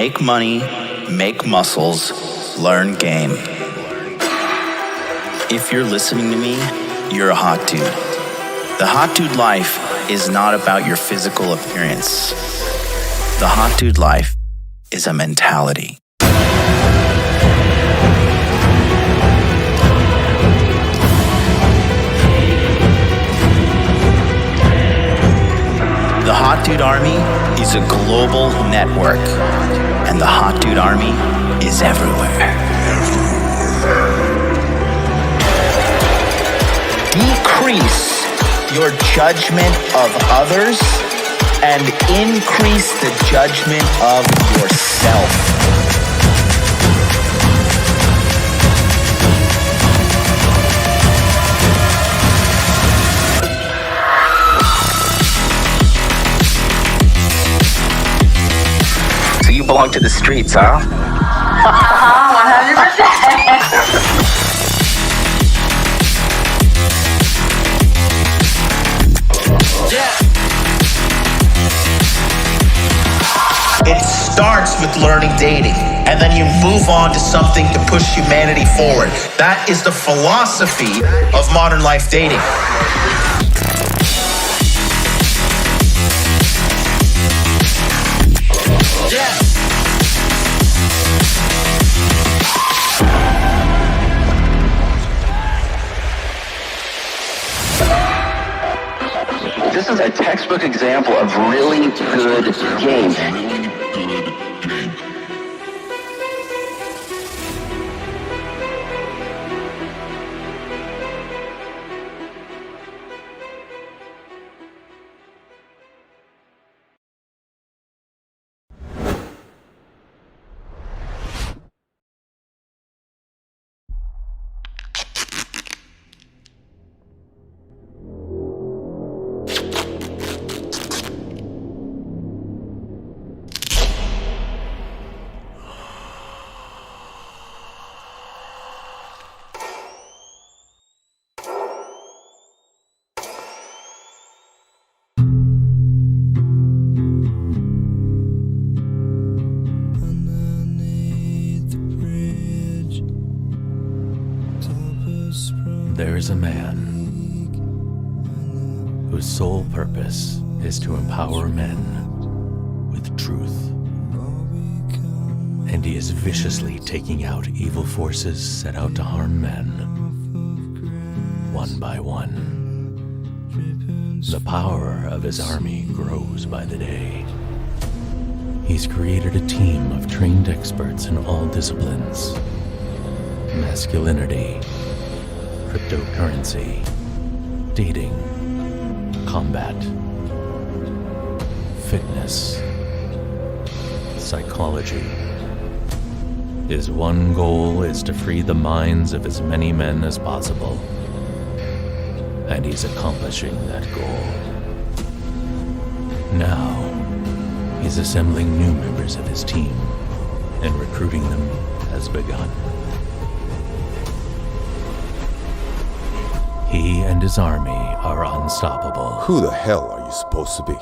Make money, make muscles, learn game. If you're listening to me, you're a hot dude. The hot dude life is not about your physical appearance. The hot dude life is a mentality. The Hot Dude Army is a global network, and the Hot Dude Army is everywhere. Decrease your judgment of others and increase the judgment of yourself. You belong to the streets, huh? 100%. It starts with learning dating, and then you move on to something to push humanity forward. That is the philosophy of modern life dating. This is a textbook example of really good game. There is a man whose sole purpose is to empower men with truth. And he is viciously taking out evil forces set out to harm men, one by one. The power of his army grows by the day. He's created a team of trained experts in all disciplines: masculinity, cryptocurrency, dating, combat, fitness, psychology. His one goal is to free the minds of as many men as possible, and he's accomplishing that goal. Now, he's assembling new members of his team, and recruiting them has begun. He and his army are unstoppable. Who the hell are you supposed to be?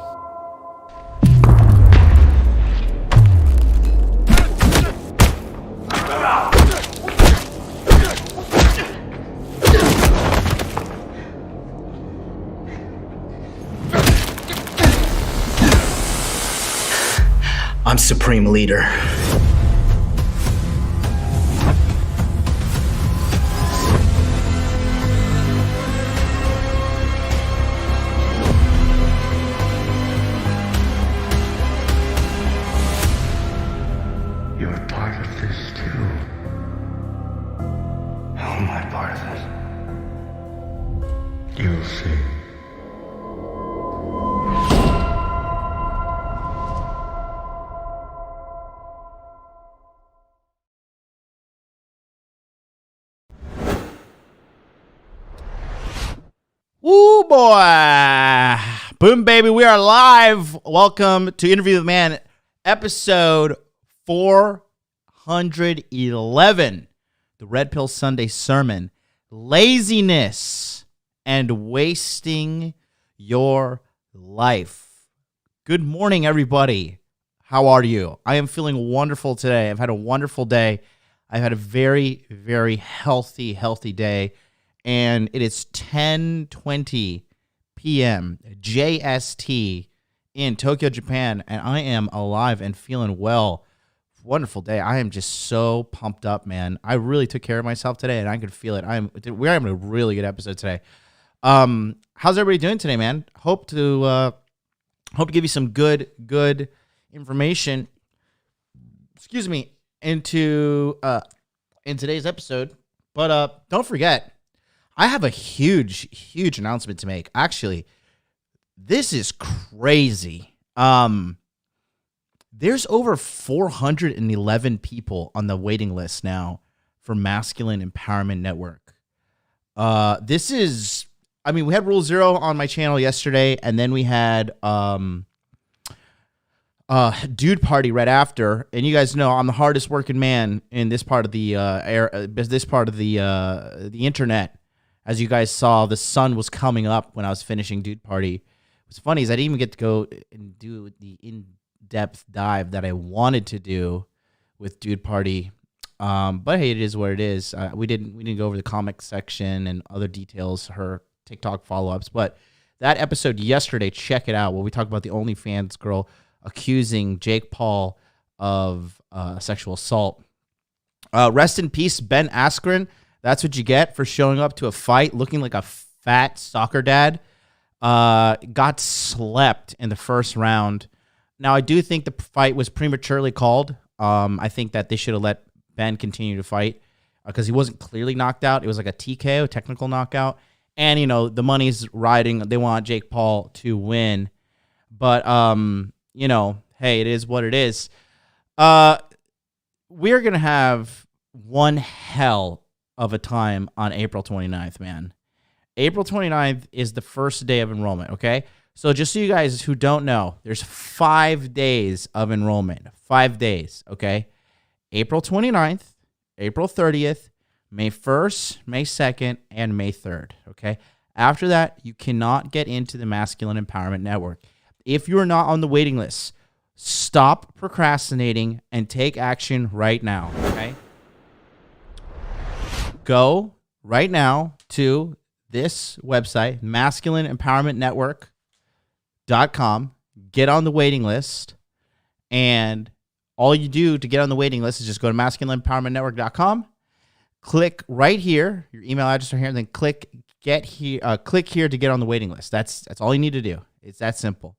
I'm Supreme Leader. You're part of this too. How am I part of it? You'll see. Woo, boy. Boom, baby. We are live. Welcome to Interview with Man, episode 411. The Red Pill Sunday Sermon. Laziness and wasting your life. Good morning, everybody. How are you? I am feeling wonderful today. I've had a wonderful day. I've had a very, very healthy day. And it is 10:20 p.m. JST in Tokyo, Japan. And I am alive and feeling well. Wonderful day. I am just so pumped up, man. I really took care of myself today, and I could feel it. We're having a really good episode today. How's everybody doing today, man? Hope to give you some good information. Excuse me, in today's episode. But don't forget, I have a huge announcement to make. Actually, this is crazy. There's over 411 people on the waiting list now for Masculine Empowerment Network. This is, we had Rule Zero on my channel yesterday, and then we had Dude Party right after. And you guys know I'm the hardest working man in this part of the the internet. As you guys saw, the sun was coming up when I was finishing Dude Party. What's funny is I didn't even get to go and do the in-depth dive that I wanted to do with Dude Party. But hey, it is what it is. We didn't go over the comic section and other details, her TikTok follow-ups. But that episode yesterday, check it out, where we talk about the OnlyFans girl accusing Jake Paul of sexual assault. Rest in peace, Ben Askren. That's what you get for showing up to a fight looking like a fat soccer dad. Got slept in the first round. Now, I do think the fight was prematurely called. I think that they should have let Ben continue to fight because he wasn't clearly knocked out. It was like a TKO, technical knockout. And, the money's riding. They want Jake Paul to win. But, hey, it is what it is. We're going to have one hell of a time on April 29th, man. April 29th is the first day of enrollment, okay? So just so you guys who don't know, there's 5 days of enrollment. 5 days, okay? April 29th, April 30th, May 1st, May 2nd, and May 3rd, okay? After that, you cannot get into the Masculine Empowerment Network. If you're not on the waiting list, stop procrastinating and take action right now, okay? Go right now to this website, masculineempowermentnetwork.com. Get on the waiting list, and all you do to get on the waiting list is just go to masculineempowermentnetwork.com, click right here, your email address right here, and then click here to get on the waiting list. That's all you need to do. It's that simple.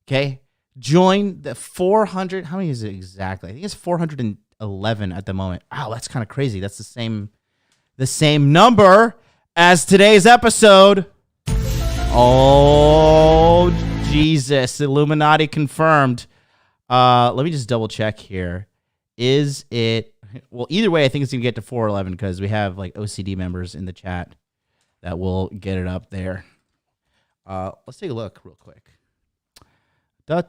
Okay? Join the 400, how many is it exactly? I think it's 411 at the moment. Wow, that's kind of crazy. That's the same number as today's episode. Oh, Jesus. Illuminati confirmed. Let me just double check here. Is it... Well, either way, I think it's going to get to 411 because we have like OCD members in the chat that will get it up there. Let's take a look real quick. I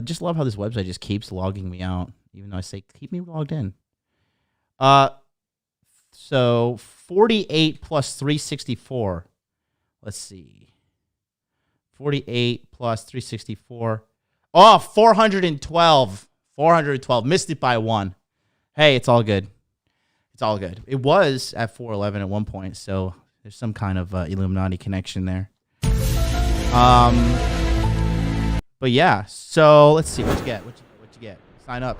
just love how this website just keeps logging me out, even though I say keep me logged in. So 48 plus 364. Let's see. 48 plus 364. Oh, 412. 412. Missed it by one. Hey, it's all good. It's all good. It was at 411 at one point, so there's some kind of Illuminati connection there. But yeah, so let's see what you get. What you get? Sign up,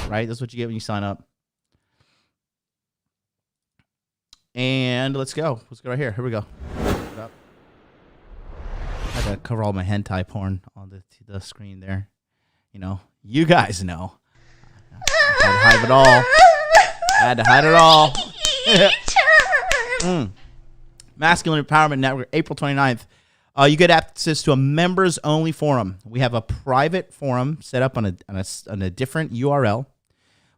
right? That's what you get when you sign up. And let's go. Let's go right here. Here we go. I had to cover all my hentai porn on the screen there. You guys know. I had to hide it all. Masculine Empowerment Network, April 29th. You get access to a members-only forum. We have a private forum set up on a different URL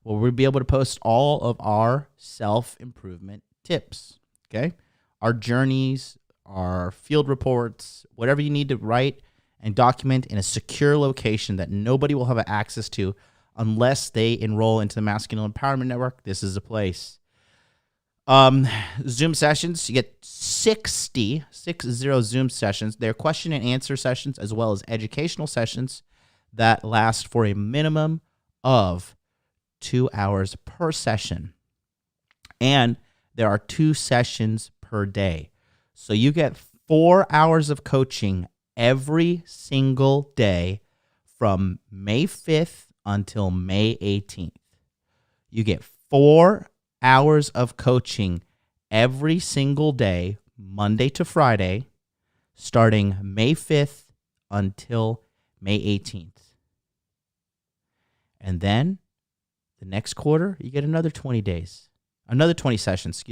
where we'll be able to post all of our self-improvement tips, okay? Our journeys, our field reports, whatever you need to write and document in a secure location that nobody will have access to unless they enroll into the Masculine Empowerment Network. This is a place. Zoom sessions, you get 60 Zoom sessions. They're question and answer sessions as well as educational sessions that last for a minimum of 2 hours per session. And there are 2 sessions per day. So you get 4 hours of coaching every single day from May 5th until May 18th. You get 4 hours of coaching every single day, Monday to Friday, starting May 5th until May 18th. And then the next quarter, you get another 20 days, another 20 sessions,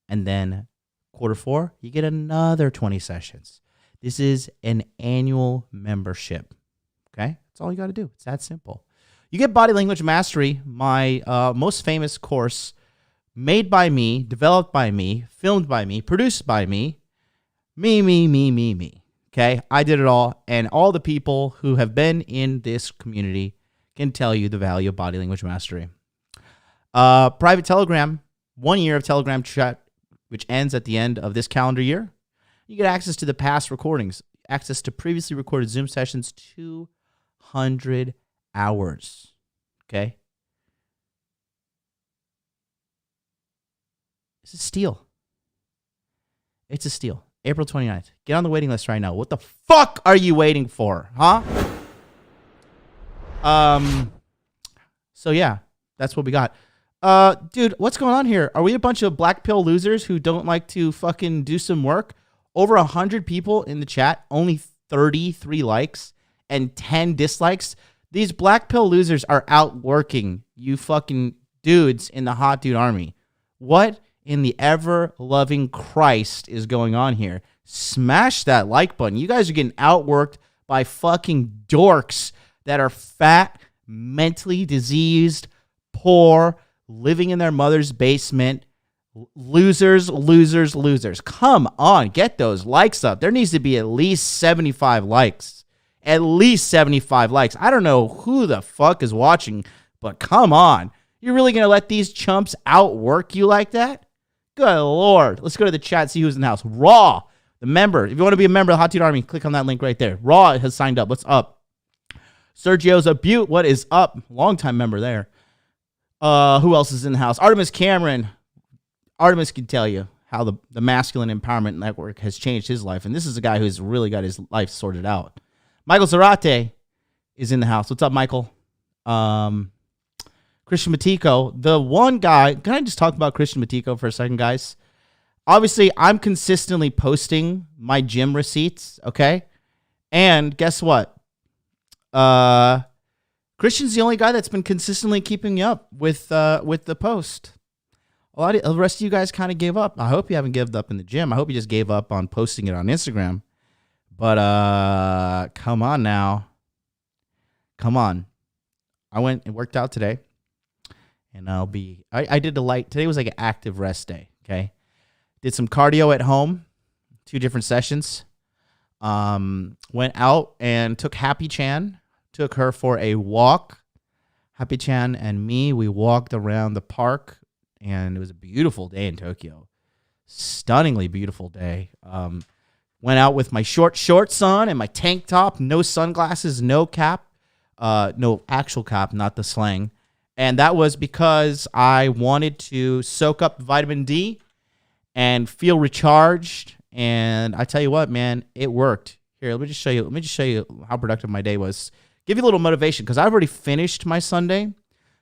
And then quarter 4, you get another 20 sessions. This is an annual membership. Okay? That's all you got to do. It's that simple. You get Body Language Mastery, my most famous course, made by me, developed by me, filmed by me, produced by me. Me. Okay? I did it all. And all the people who have been in this community can tell you the value of Body Language Mastery. Private Telegram, 1 year of Telegram chat, which ends at the end of this calendar year. You get access to the past recordings, access to previously recorded Zoom sessions, 200 hours. Okay? It's a steal. It's a steal. April 29th. Get on the waiting list right now. What the fuck are you waiting for? Huh? So yeah, that's what we got. Dude, what's going on here? Are we a bunch of black pill losers who don't like to fucking do some work? Over 100 people in the chat, only 33 likes and 10 dislikes. These black pill losers are outworking you fucking dudes in the hot dude army. What in the ever-loving Christ is going on here? Smash that like button. You guys are getting outworked by fucking dorks that are fat, mentally diseased, poor, living in their mother's basement. Losers. Come on, get those likes up. There needs to be at least 75 likes. At least 75 likes. I don't know who the fuck is watching, but come on. You're really going to let these chumps outwork you like that? Good Lord. Let's go to the chat, see who's in the house. Raw, the member. If you want to be a member of the Hot Dude Army, click on that link right there. Raw has signed up. What's up? Sergio's a beaut. What is up? Longtime member there. Who else is in the house? Artemis Cameron. Artemis can tell you how the Masculine Empowerment Network has changed his life. And this is a guy who's really got his life sorted out. Michael Zarate is in the house. What's up, Michael? Christian Matiko. The one guy, can I just talk about Christian Matiko for a second, guys? Obviously, I'm consistently posting my gym receipts, okay? And guess what? Christian's the only guy that's been consistently keeping me up with the post. A lot of the rest of you guys kind of gave up. I hope you haven't given up in the gym. I hope you just gave up on posting it on Instagram. But come on now. Come on. I went and worked out today. And I did today was like an active rest day, okay? Did some cardio at home, 2 different sessions. Went out and took Happy Chan, took her for a walk. Happy Chan and me, we walked around the park, and it was a beautiful day in Tokyo. Stunningly beautiful day. Went out with my short shorts on and my tank top, no sunglasses, no cap, no actual cap, not the slang. And that was because I wanted to soak up vitamin D and feel recharged. And I tell you what, man, it worked. Here, let me just show you how productive my day was. Give you a little motivation, because I've already finished my Sunday.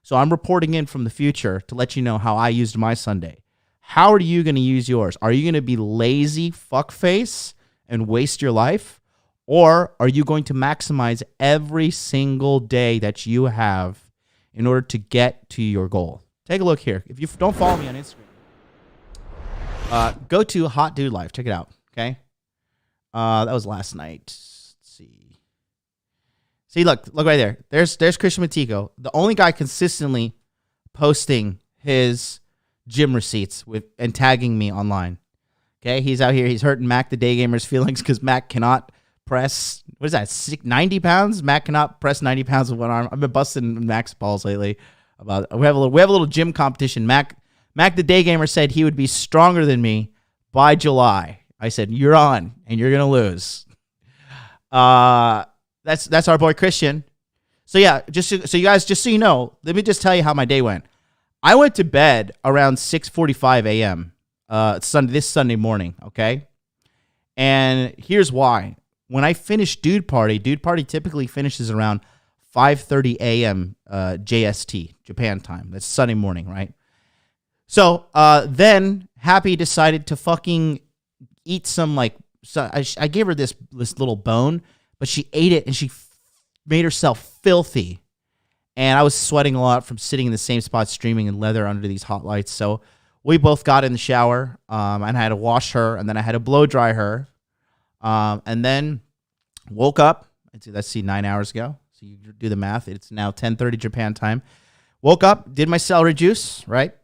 So I'm reporting in from the future to let you know how I used my Sunday. How are you going to use yours? Are you going to be lazy fuckface and waste your life? Or are you going to maximize every single day that you have in order to get to your goal? Take a look here. If you don't follow me on Instagram, go to Hot Dude Life. Check it out, okay? That was last night. Let's see. See, look right there. There's Christian Matiko, the only guy consistently posting his gym receipts and tagging me online. Okay, he's out here. He's hurting Mac the Day Gamer's feelings because Mac cannot press, what is that, 90 pounds? Mac cannot press 90 pounds with one arm. I've been busting Mac's balls lately. We have a little gym competition. Mac the Day Gamer said he would be stronger than me by July. I said, you're on, and you're going to lose. That's our boy Christian. So yeah, so you guys, just so you know, let me just tell you how my day went. I went to bed around 6:45 a.m. This Sunday morning, okay? And here's why. When I finished Dude Party typically finishes around 5:30 a.m. JST, Japan time. That's Sunday morning, right? So then Happy decided to fucking eat some, like, so I gave her this little bone, but she ate it and she made herself filthy. And I was sweating a lot from sitting in the same spot streaming in leather under these hot lights. So we both got in the shower, and I had to wash her, and then I had to blow dry her, and then woke up. Let's see, 9 hours ago. So you do the math. It's now 10:30 Japan time. Woke up, did my celery juice, right?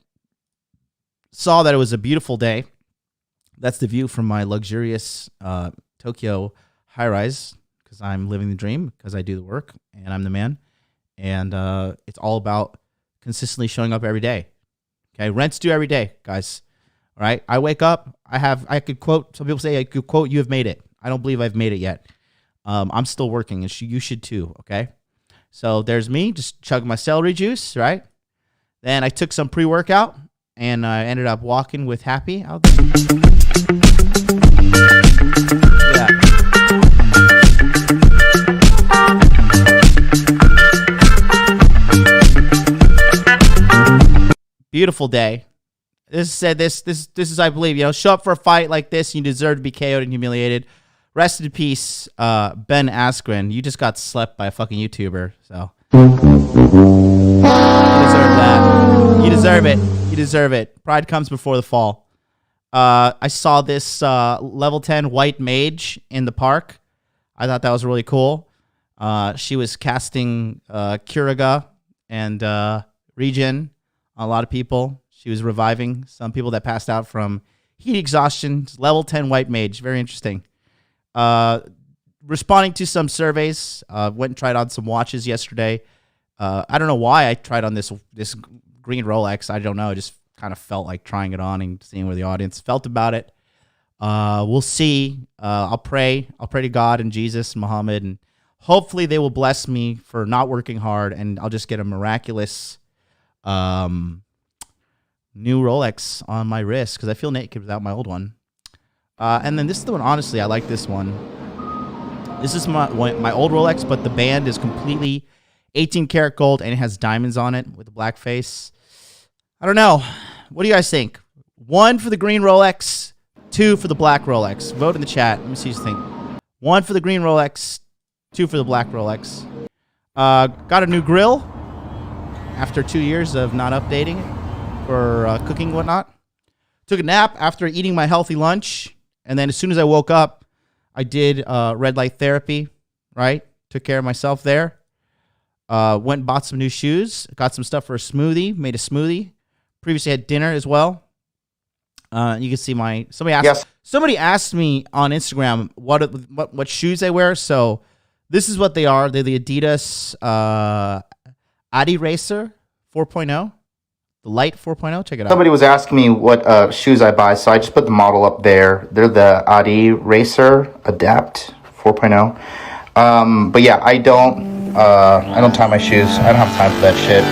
Saw that it was a beautiful day. That's the view from my luxurious Tokyo high-rise, because I'm living the dream, because I do the work, and I'm the man. And it's all about consistently showing up every day. Okay, rent's due every day, guys. All right, I wake up. I could quote. Some people say I could quote. You have made it. I don't believe I've made it yet. I'm still working, and you should too. Okay, so there's me, just chugging my celery juice. Right. Then I took some pre-workout, and I ended up walking with Happy out there. Yeah. Beautiful day. This is, I believe, show up for a fight like this, and you deserve to be KO'd and humiliated. Rest in peace, Ben Askren. You just got slept by a fucking YouTuber, so you deserve that. You deserve it. You deserve it. Pride comes before the fall. I saw this level 10 white mage in the park. I thought that was really cool. She was casting Curaga and Regen on a lot of people. She was reviving some people that passed out from heat exhaustion. Level 10 white mage. Very interesting. Responding to some surveys. Went and tried on some watches yesterday. I don't know why I tried on this green Rolex. I don't know. I just kind of felt like trying it on and seeing where the audience felt about it. We'll see. I'll pray. I'll pray to God and Jesus and Muhammad, and hopefully they will bless me for not working hard, and I'll just get a miraculous new Rolex on my wrist, because I feel naked without my old one. And then this is the one, honestly, I like this one. This is my old Rolex, but the band is completely 18 karat gold, and it has diamonds on it with a black face. I don't know. What do you guys think? 1 for the green Rolex, 2 for the black Rolex. Vote in the chat. Let me see what you think. 1 for the green Rolex, 2 for the black Rolex. Got a new grill after 2 years of not updating it for cooking and whatnot. Took a nap after eating my healthy lunch. And then as soon as I woke up, I did red light therapy, right? Took care of myself there. Went and bought some new shoes. Got some stuff for a smoothie. Made a smoothie. Previously had dinner as well. You can see somebody asked me on Instagram what shoes I wear. So this is what they are. They're the Adidas Adi Racer 4.0. The Light 4.0. Check it out. Somebody was asking me what shoes I buy, so I just put the model up there. They're the Adi Racer Adapt 4.0. But yeah, I don't tie my shoes. I don't have time for that shit.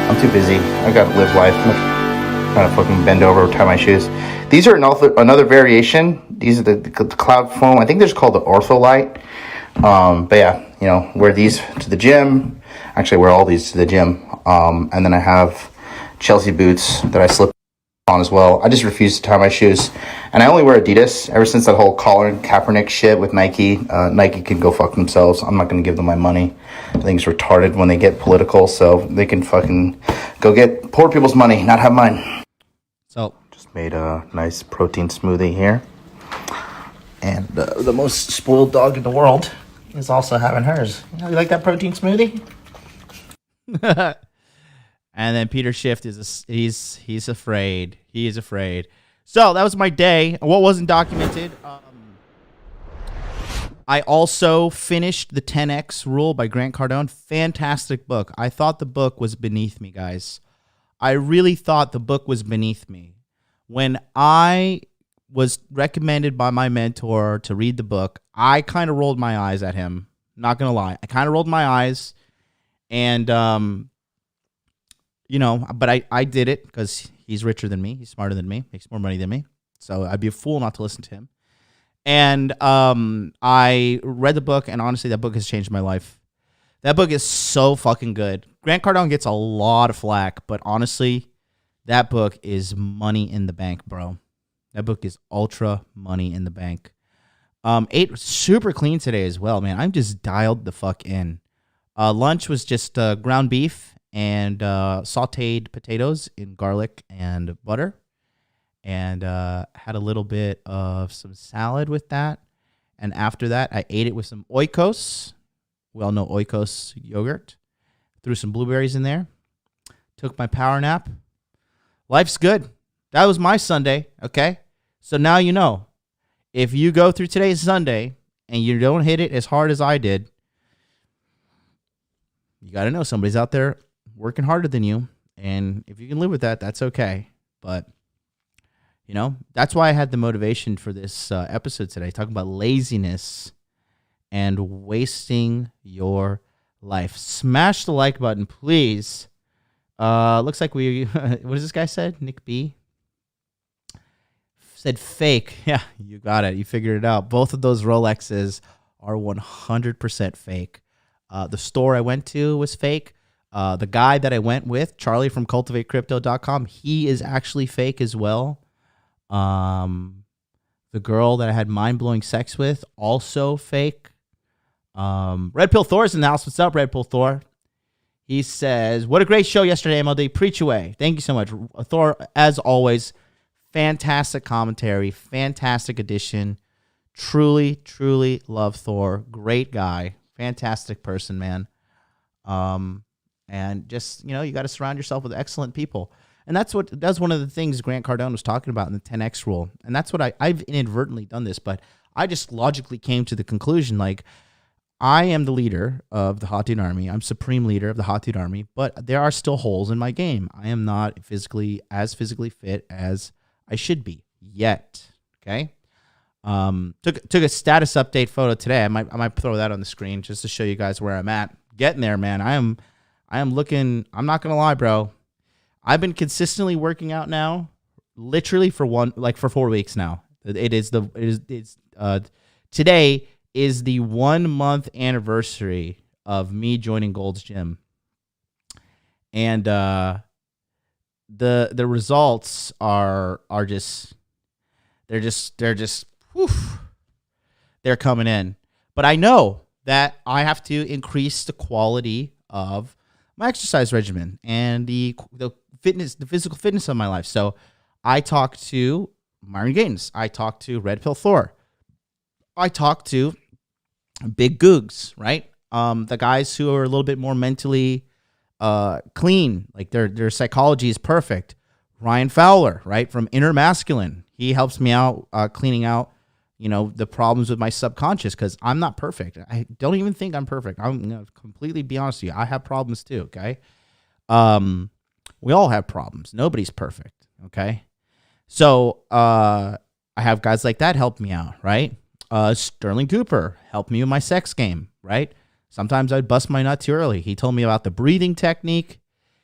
I'm too busy. I gotta live life. I'm not trying to fucking bend over, tie my shoes. These are another variation. These are the cloud foam. I think they're just called the Ortho Light. But yeah, wear these to the gym. Actually, I wear all these to the gym. And then I have Chelsea boots that I slip on as well. I just refuse to tie my shoes. And I only wear Adidas. Ever since that whole Colin Kaepernick shit with Nike, Nike can go fuck themselves. I'm not going to give them my money. I think it's retarded when they get political, so they can fucking go get poor people's money, not have mine. So, just made a nice protein smoothie here. And the most spoiled dog in the world is also having hers. You like that protein smoothie? And then Peter Schiff he's afraid. He is afraid. So that was my day. What wasn't documented? I also finished the 10X Rule by Grant Cardone. Fantastic book. I thought the book was beneath me, guys. I really thought the book was beneath me. When I was recommended by my mentor to read the book, I kind of rolled my eyes at him. Not going to lie. I kind of rolled my eyes. And, but I did it because he's richer than me. He's smarter than me, makes more money than me. So I'd be a fool not to listen to him. And I read the book, and honestly, that book has changed my life. That book is so fucking good. Grant Cardone gets a lot of flack, but honestly, that book is money in the bank, bro. That book is ultra money in the bank. Ate super clean today as well, man. I'm just dialed the fuck in. Lunch was just ground beef and sauteed potatoes in garlic and butter. And had a little bit of some salad with that. And after that, I ate it with some Oikos. We all know Oikos yogurt. Threw some blueberries in there. Took my power nap. Life's good. That was my Sunday, okay? So now you know. If you go through today's Sunday and you don't hit it as hard as I did, you got to know somebody's out there working harder than you. And if you can live with that, that's okay. But, that's why I had the motivation for this episode today, talking about laziness and wasting your life. Smash the like button, please. Looks like what does this guy said? Nick B said fake. Yeah, you got it. You figured it out. Both of those Rolexes are 100% fake. The store I went to was fake. The guy that I went with, Charlie from cultivatecrypto.com, he is actually fake as well. The girl that I had mind-blowing sex with, also fake. Red Pill Thor's in the house. What's up, Red Pill Thor? He says, what a great show yesterday, MLD. Preach away. Thank you so much. Thor, as always, fantastic commentary, fantastic addition. Truly, truly love Thor. Great guy. Fantastic person, man. And just, you got to surround yourself with excellent people. And that's one of the things Grant Cardone was talking about in the 10X rule. And that's what I've inadvertently done this, but I just logically came to the conclusion, like, I am the leader of the Hot Dude Army. I'm supreme leader of the Hot Dude Army, but there are still holes in my game. I am not physically fit as I should be yet. Okay. Took a status update photo today. I might throw that on the screen just to show you guys where I'm at. Getting there, man. I am looking. I'm not gonna lie, bro. I've been consistently working out now, literally for 4 weeks now. Today is the 1 month anniversary of me joining Gold's Gym, and the results are just whew, they're coming in. But I know that I have to increase the quality of my exercise regimen and the physical fitness of my life. So I talked to Myron Gaines. I talked to Red Pill Thor. I talked to Big Googs, right? The guys who are a little bit more mentally clean, like their psychology is perfect. Ryan Fowler, right, from Inner Masculine. He helps me out cleaning out, the problems with my subconscious, because I'm not perfect. I don't even think I'm perfect. I'm going to completely be honest with you. I have problems too, okay? We all have problems. Nobody's perfect, okay? So I have guys like that help me out, right? Sterling Cooper helped me with my sex game, right? Sometimes I'd bust my nut too early. He told me about the breathing technique.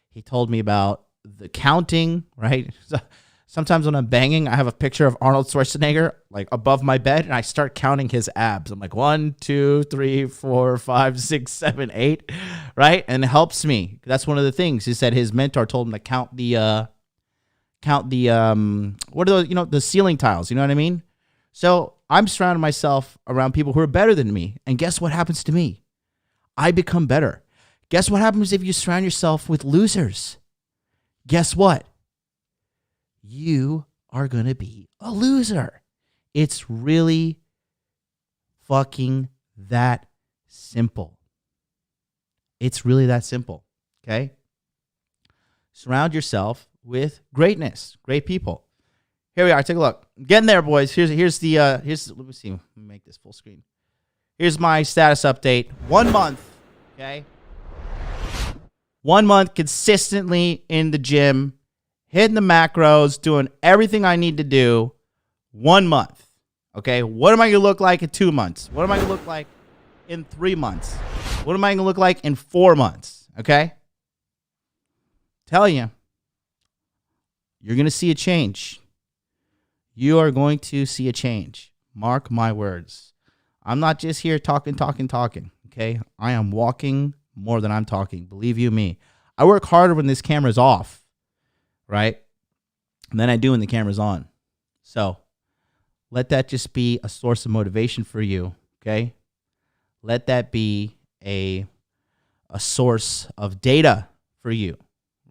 He told me about the counting, right? So sometimes when I'm banging, I have a picture of Arnold Schwarzenegger like above my bed, and I start counting his abs. I'm like 1, 2, 3, 4, 5, 6, 7, 8, right? And it helps me. That's one of the things. He said his mentor told him to count the what are those? The ceiling tiles. You know what I mean? So I'm surrounding myself around people who are better than me, and guess what happens to me? I become better. Guess what happens if you surround yourself with losers? Guess what? You are going to be a loser. It's really fucking that simple. It's really that simple, okay? Surround yourself with greatness, great people. Here we are. Take a look. Getting there, boys. Here's let me see. Let me make this full screen. Here's my status update. 1 month, okay? 1 month consistently in the gym, hitting the macros, doing everything I need to do. 1 month, okay? What am I going to look like in 2 months? What am I going to look like in 3 months? What am I going to look like in 4 months? okay? Tell you, you're going to see a change. You are going to see a change. Mark my words. I'm not just here talking, okay? I am walking more than I'm talking. Believe you me. I work harder when this camera's off, right? Than I do when the camera's on. So let that just be a source of motivation for you, okay? Let that be a source of data for you,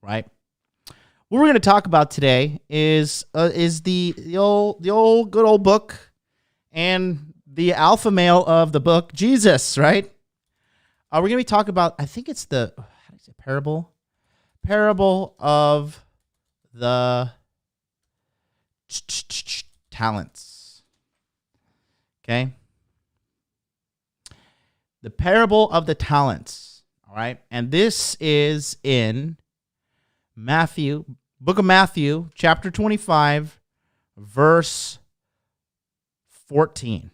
right? What we're going to talk about today is the old good old book and the alpha male of the book, Jesus, right? We're going to be talking about, I think it's the parable of the talents. Okay? The parable of the talents. All right? And this is in Matthew, book of Matthew, chapter 25, verse 14.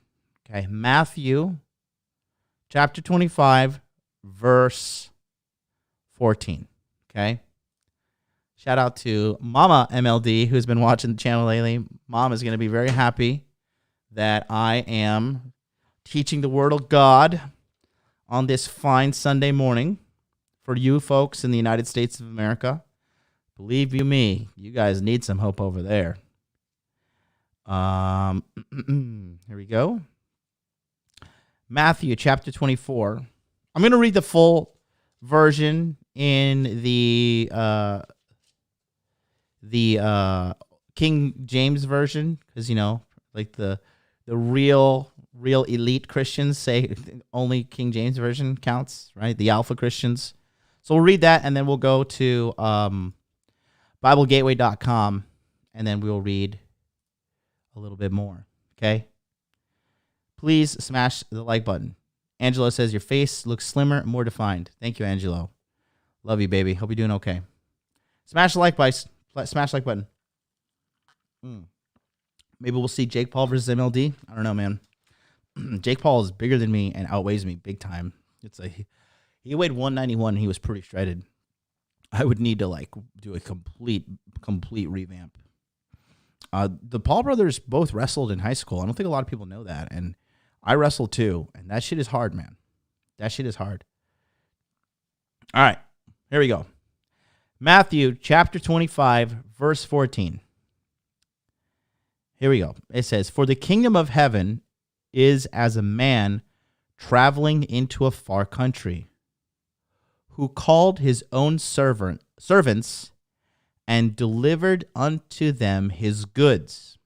Okay? Matthew, chapter 25, verse 14. Okay? Shout out to Mama MLD, who's been watching the channel lately. Mom is going to be very happy that I am teaching the Word of God on this fine Sunday morning for you folks in the United States of America. Believe you me, you guys need some hope over there. Here we go. Matthew chapter 24. I'm going to read the full version in the King James version, because like the real elite Christians say only King James version counts, right? The alpha Christians. So we'll read that, and then we'll go to BibleGateway.com, and then we'll read a little bit more. Okay. Please smash the like button. Angelo says your face looks slimmer and more defined. Thank you, Angelo. Love you, baby. Hope you're doing okay. Smash the like button. Smash the like button. Maybe we'll see Jake Paul versus MLD. I don't know, man. Jake Paul is bigger than me and outweighs me big time. He weighed 191 and he was pretty shredded. I would need to do a complete revamp. The Paul brothers both wrestled in high school. I don't think a lot of people know that, and I wrestled too, and that shit is hard, man. That shit is hard. All right, here we go. Matthew chapter 25, verse 14. Here we go. It says, "For the kingdom of heaven is as a man traveling into a far country, who called his own servants and delivered unto them his goods.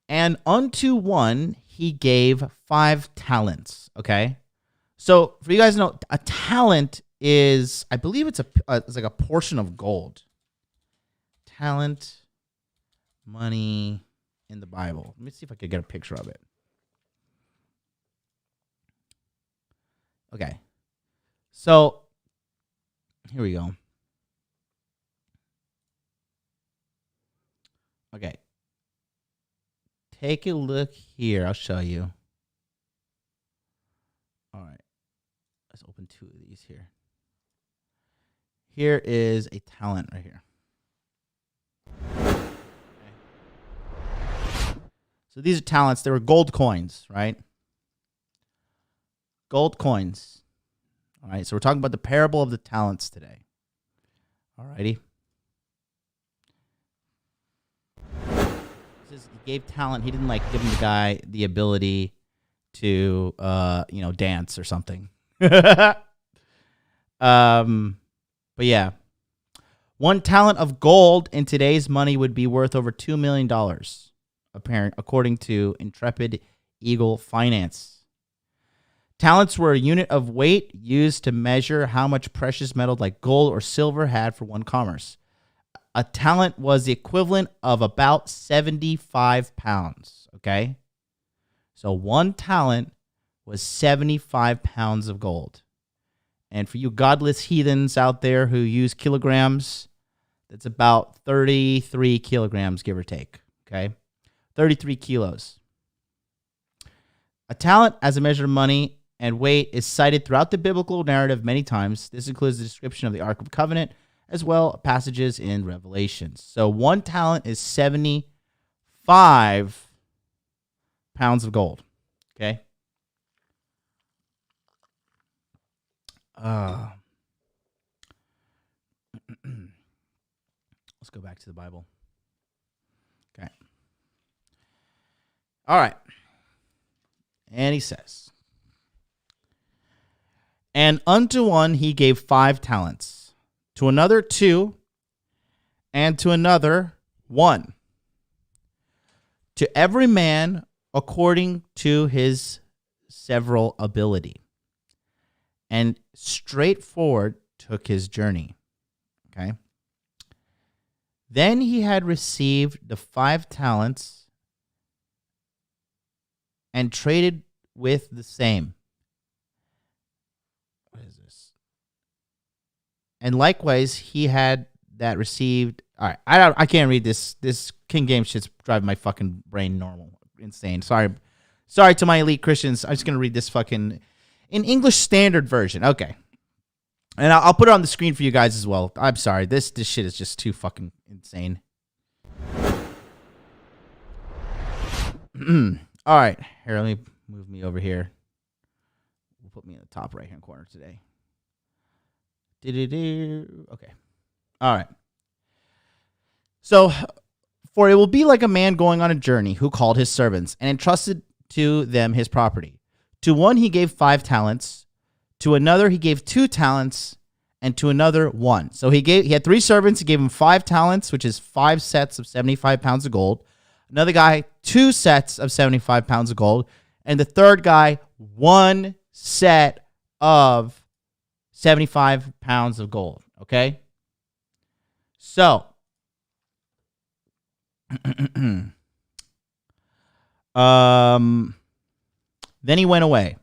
And unto one he gave 5 talents." Okay? So, for you guys to know, a talent is, I believe it's like a portion of gold. Talent, money in the Bible. Let me see if I could get a picture of it. Okay. So, here we go. Okay. Take a look here. I'll show you. All right. Let's open 2 of these here. Here is a talent right here. Okay. So these are talents. They were gold coins, right? Gold coins. All right. So we're talking about the parable of the talents today. All righty. He gave talent. He didn't give the guy the ability to dance or something. But yeah, 1 talent of gold in today's money would be worth over $2 million, according to Intrepid Eagle Finance. Talents were a unit of weight used to measure how much precious metal like gold or silver had for 1 commerce. A talent was the equivalent of about 75 pounds, okay? So 1 talent was 75 pounds of gold. And for you godless heathens out there who use kilograms, that's about 33 kilograms, give or take, okay? 33 kilos. A talent as a measure of money and weight is cited throughout the biblical narrative many times. This includes the description of the Ark of the Covenant, as well as passages in Revelations. So 1 talent is 75 pounds of gold. Okay? Let's go back to the Bible. Okay. All right. And he says, and unto one he gave 5 talents, to another 2, and to another 1. To every man according to his several ability. And straightforward took his journey. Okay. Then he had received the 5 talents and traded with the same. What is this? And likewise, he had that received. All right, I can't read this. This King James shit's driving my fucking brain insane. Sorry to my elite Christians. I'm just gonna read this fucking in English Standard Version. Okay, and I'll put it on the screen for you guys as well. I'm sorry. This shit is just too fucking insane. All right, here, let me move me over here. We'll put me in the top right-hand corner today. Okay. All right. So, for it will be like a man going on a journey who called his servants and entrusted to them his property. To one he gave 5 talents, to another he gave 2 talents, and to another 1. So he had 3 servants. He gave them 5 talents, which is 5 sets of 75 pounds of gold. Another guy, 2 sets of 75 pounds of gold. And the third guy, 1 set of 75 pounds of gold. Okay? So, then he went away.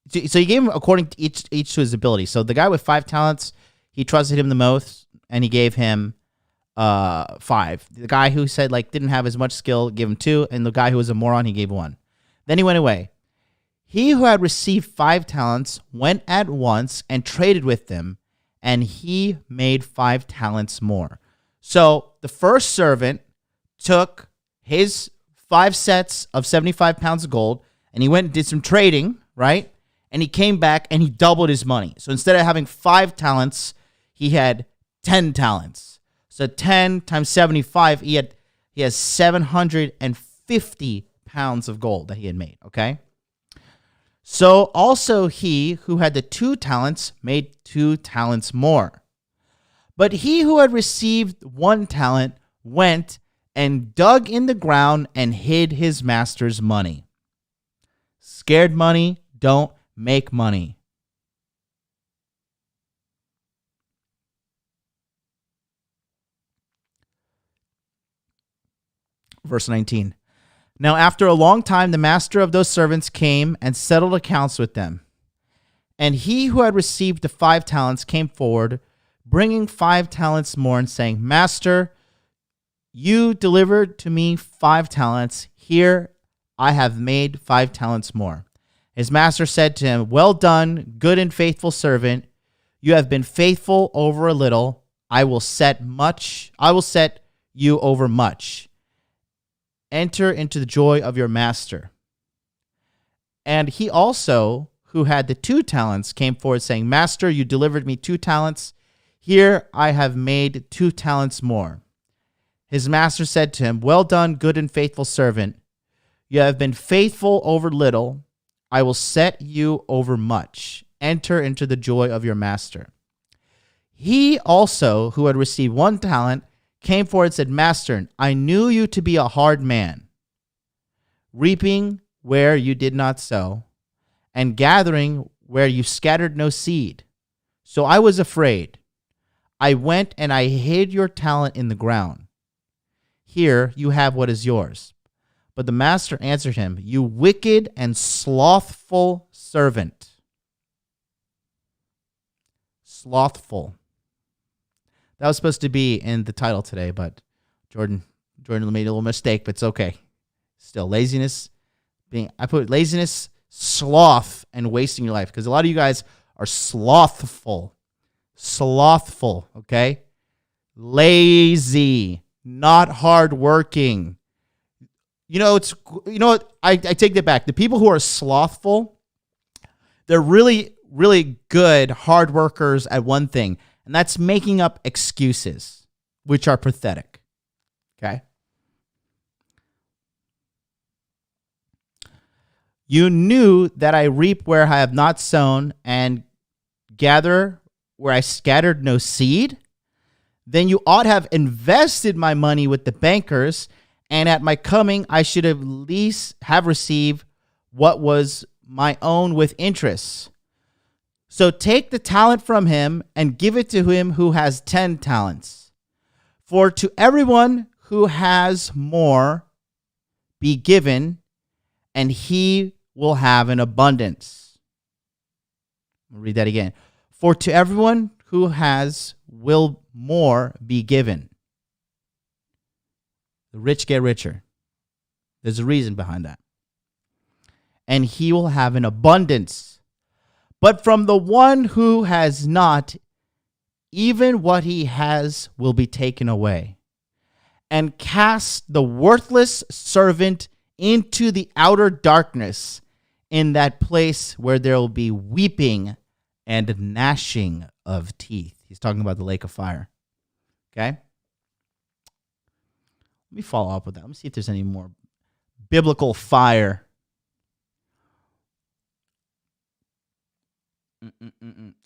So he gave him according to each to his ability. So the guy with 5 talents, he trusted him the most, and he gave him 5. The guy who said didn't have as much skill, gave him 2, and the guy who was a moron, he gave 1. Then he went away. He who had received 5 talents went at once and traded with them, and he made 5 talents more. So the first servant took his 5 sets of 75 pounds of gold, and he went and did some trading, right? And he came back and he doubled his money. So instead of having 5 talents, he had 10 talents. So 10 times 75, he has 750 pounds of gold that he had made, okay? So also he who had the 2 talents made 2 talents more. But he who had received 1 talent went and dug in the ground and hid his master's money. Scared money don't make money. Verse 19. Now after a long time, the master of those servants came and settled accounts with them. And he who had received the 5 talents came forward, bringing 5 talents more, and saying, Master, you delivered to me 5 talents. Here I have made 5 talents more. His master said to him, Well done, good and faithful servant. You have been faithful over a little. I will set you over much. Enter into the joy of your master. And he also, who had the 2 talents, came forward saying, Master, you delivered me 2 talents. Here I have made 2 talents more. His master said to him, Well done, good and faithful servant. You have been faithful over little. I will set you over much. Enter into the joy of your master. He also, who had received 1 talent, came forward and said, Master, I knew you to be a hard man, reaping where you did not sow, and gathering where you scattered no seed. So I was afraid. I went and I hid your talent in the ground. Here you have what is yours. But the master answered him, You wicked and slothful servant. Slothful. That was supposed to be in the title today, but Jordan made a little mistake, but it's okay. Still, laziness, I put laziness, sloth and wasting your life. Because a lot of you guys are slothful, okay? Lazy, not hardworking. You know what? I take that back. The people who are slothful, they're really, really good hard workers at one thing, and that's making up excuses, which are pathetic. Okay? You knew that I reap where I have not sown and gather where I scattered no seed. Then you ought to have invested my money with the bankers, and at my coming I should at least have received what was my own with interest. So take the talent from him and give it to him who has 10 talents. For to everyone who has more be given, and he will have an abundance. I'll read that again. For to everyone who has will more be given. The rich get richer. There's a reason behind that. And he will have an abundance. But from the one who has not, even what he has will be taken away. And cast the worthless servant into the outer darkness, in that place where there will be weeping and gnashing of teeth. He's talking about the lake of fire. Okay? Let me follow up with that. Let me see if there's any more biblical fire.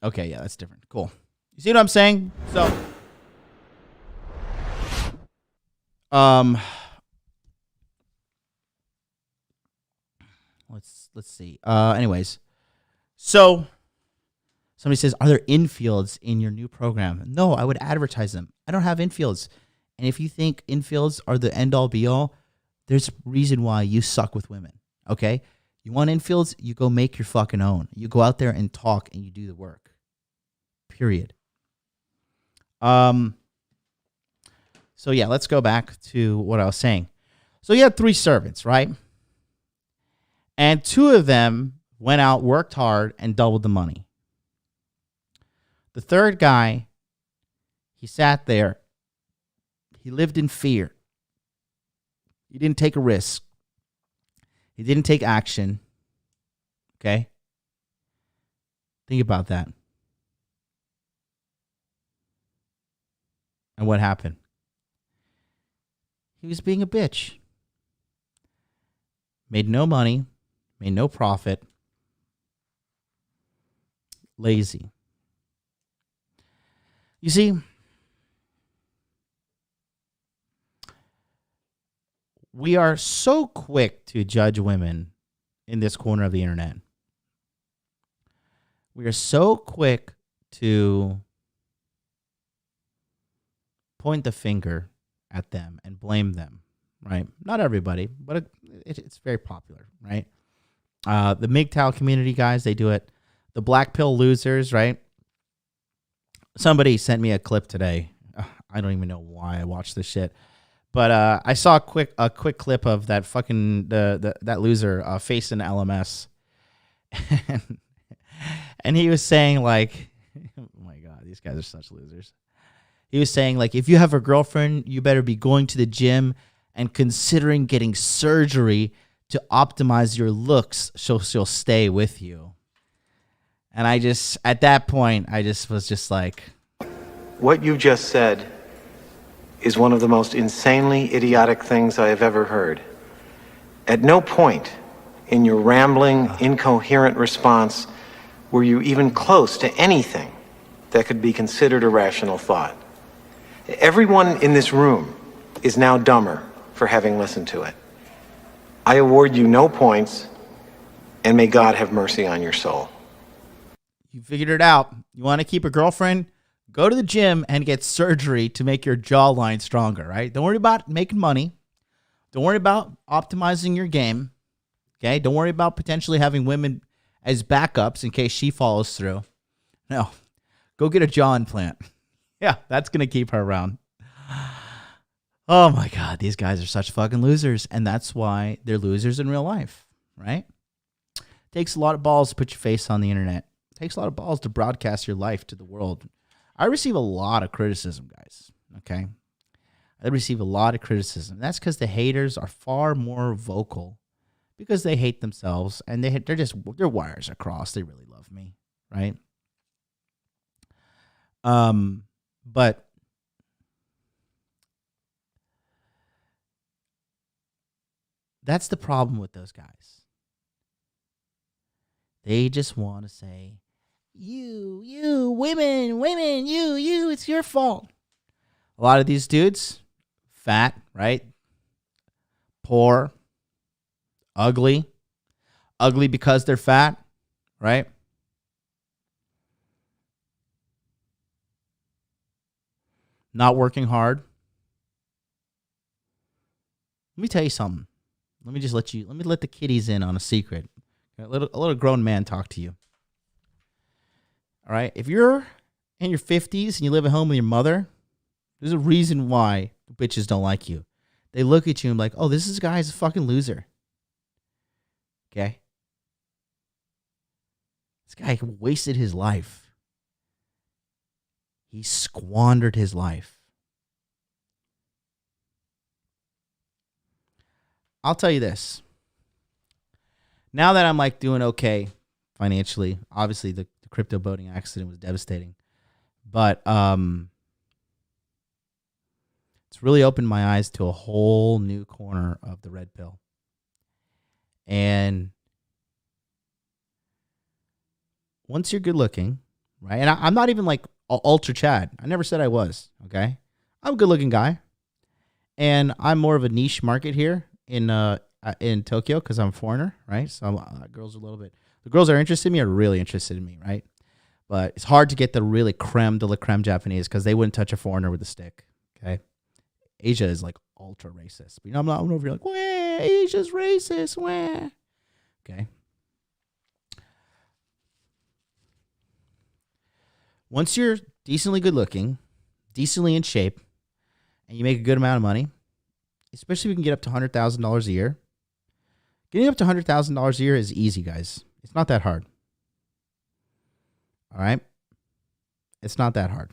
Okay, yeah, that's different. Cool. You see what I'm saying? So, let's see. Anyways, so somebody says, are there infields in your new program? No, I would advertise them. I don't have infields. And if you think infields are the end all be all, there's a reason why you suck with women. Okay? You want infields? You go make your fucking own. You go out there and talk and you do the work. Period. So yeah, let's go back to what I was saying. So you had 3 servants, right? And 2 of them went out, worked hard, and doubled the money. The third guy, he sat there. He lived in fear. He didn't take a risk. He didn't take action. Okay? Think about that. And what happened? He was being a bitch. Made no money. Made no profit. Lazy. You see, we are so quick to judge women in this corner of the internet. We are so quick to point the finger at them and blame them, right? Not everybody, but it's very popular, right? The MGTOW community guys, they do it. The black pill losers, right? Somebody sent me a clip today. I don't even know why I watched this shit, but I saw a quick clip of that fucking that loser facing LMS, and he was saying like, oh my god, these guys are such losers. He was saying like, if you have a girlfriend, you better be going to the gym and considering getting surgery to optimize your looks so she'll stay with you. And I just, at that point, I just was just like... What you just said is one of the most insanely idiotic things I have ever heard. At no point in your rambling, incoherent response were you even close to anything that could be considered a rational thought. Everyone in this room is now dumber for having listened to it. I award you no points, and may God have mercy on your soul. You figured it out. You want to keep a girlfriend? Go to the gym and get surgery to make your jawline stronger, right? Don't worry about making money. Don't worry about optimizing your game. Okay? Don't worry about potentially having women as backups in case she follows through. No. Go get a jaw implant. Yeah, that's going to keep her around. Oh my God, these guys are such fucking losers. And that's why they're losers in real life, right? It takes a lot of balls to put your face on the internet. It takes a lot of balls to broadcast your life to the world. I receive a lot of criticism, guys. Okay? I receive a lot of criticism. That's because the haters are far more vocal because they hate themselves and they're just, their wires are crossed. They really love me, right? But that's the problem with those guys. They just want to say, you, women, you, it's your fault. A lot of these dudes, fat, right? Poor, ugly because they're fat, right? Not working hard. Let me tell you something. Let me let the kiddies in on a secret. A little grown man talk to you. All right? If you're in your 50s and you live at home with your mother, there's a reason why bitches don't like you. They look at you and be like, oh, this guy's a fucking loser. Okay? This guy wasted his life. He squandered his life. I'll tell you this. Now that I'm like doing okay financially, obviously the crypto boating accident was devastating. But it's really opened my eyes to a whole new corner of the red pill. And once you're good looking, right? And I'm not even like ultra Chad. I never said I was, okay? I'm a good looking guy. And I'm more of a niche market here in Tokyo because I'm a foreigner, right? So the girls that are interested in me are really interested in me, right? But it's hard to get the really creme de la creme Japanese because they wouldn't touch a foreigner with a stick, okay? Asia is like ultra racist. But, I'm not over here like, wah, Asia's racist, wah. Okay. Once you're decently good looking, decently in shape, and you make a good amount of money, especially if you can get up to $100,000 a year. Getting up to $100,000 a year is easy, guys. It's not that hard. All right? It's not that hard.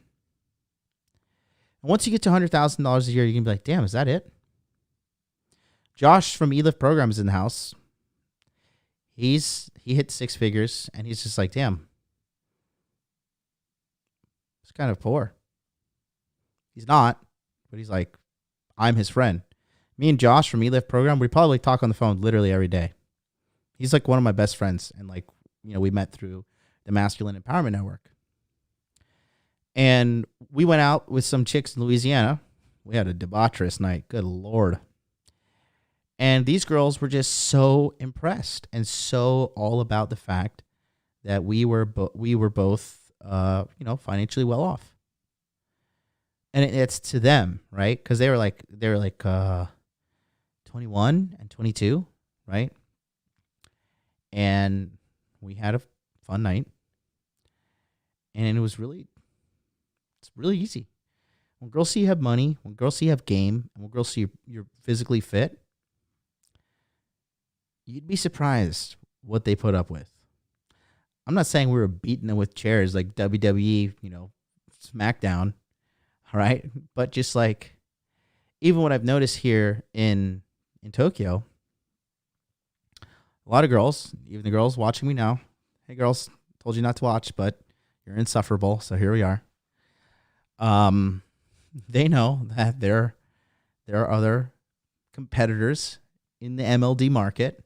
And once you get to $100,000 a year, you can be like, damn, is that it? Josh from eLift Program is in the house. He hit six figures, and he's just like, damn. It's kind of poor. He's not, but he's like, I'm his friend. Me and Josh from eLift Program, we probably talk on the phone literally every day. He's like one of my best friends, and like, we met through the Masculine Empowerment Network. And we went out with some chicks in Louisiana. We had a debaucherous night. Good Lord. And these girls were just so impressed and so all about the fact that we were both, financially well off. And it's to them, right? Because they were like 21 and 22, right? And we had a fun night. And it's really easy. When girls see you have money, when girls see you have game, and when girls see you're physically fit, you'd be surprised what they put up with. I'm not saying we were beating them with chairs like WWE, SmackDown, all right? But just like, even what I've noticed here in Tokyo, a lot of girls, even the girls watching me now, hey girls, told you not to watch, but you're insufferable, so here we are. They know that there are other competitors in the MLD market,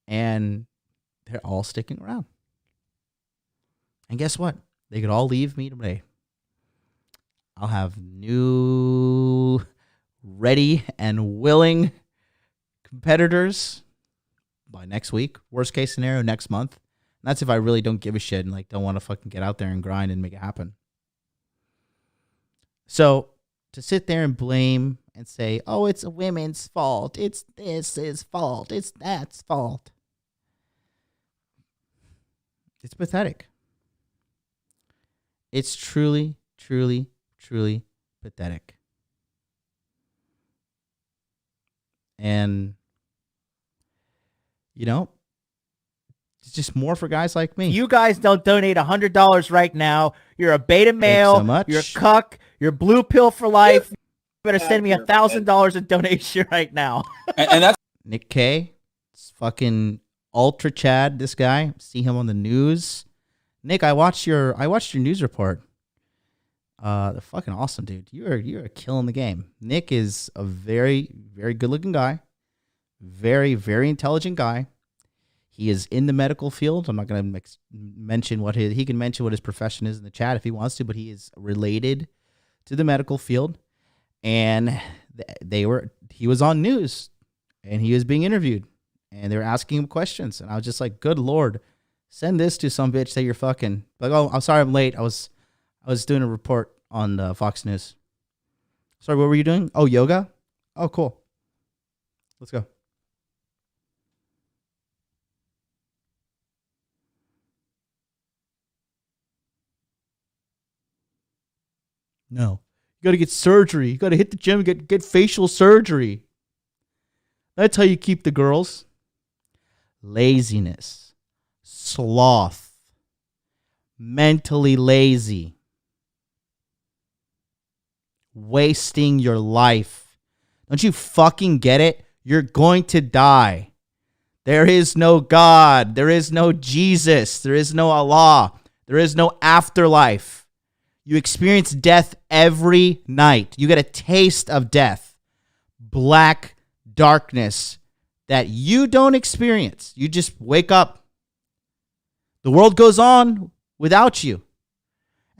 and they're all sticking around. And guess what? They could all leave me today. I'll have new, ready, and willing competitors by next week. Worst case scenario, next month. And that's if I really don't give a shit and don't want to fucking get out there and grind and make it happen. So to sit there and blame and say, oh, it's a women's fault. It's this fault. It's that's fault. It's pathetic. It's truly, truly, truly pathetic. And, It's just more for guys like me. You guys don't donate $100 right now. You're a beta male. so much. You're a cuck. You're blue pill for life. You better send me $1,000 in donation right now. And that's Nick K, it's fucking ultra Chad. This guy, see him on the news. Nick, I watched your news report. They're fucking awesome, dude. You're killing the game. Nick is a very, very good looking guy. Very, very intelligent guy. He is in the medical field. I'm not going to mention he can mention what his profession is in the chat if he wants to, but he is related to the medical field. And he was on news and he was being interviewed and they were asking him questions. And I was just like, good Lord, send this to some bitch that you're fucking. Like, oh, I'm sorry I'm late. I was doing a report on Fox News. Sorry, what were you doing? Oh, yoga? Oh, cool. Let's go. No. You got to get surgery. You got to hit the gym and get facial surgery. That's how you keep the girls. Laziness. Sloth. Mentally lazy. Wasting your life. Don't you fucking get it? You're going to die. There is no God. There is no Jesus. There is no Allah. There is no afterlife. You experience death every night. You get a taste of death. Black darkness that you don't experience. You just wake up. The world goes on without you.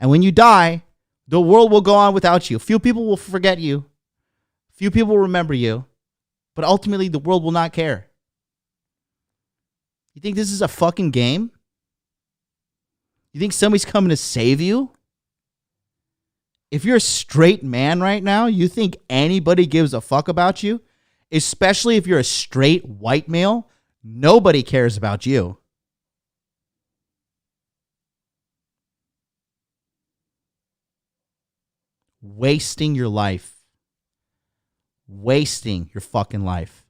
And when you die, the world will go on without you. Few people will forget you. Few people will remember you. But ultimately, the world will not care. You think this is a fucking game? You think somebody's coming to save you? If you're a straight man right now, you think anybody gives a fuck about you? Especially if you're a straight white male, nobody cares about you. Wasting your life. Wasting your fucking life.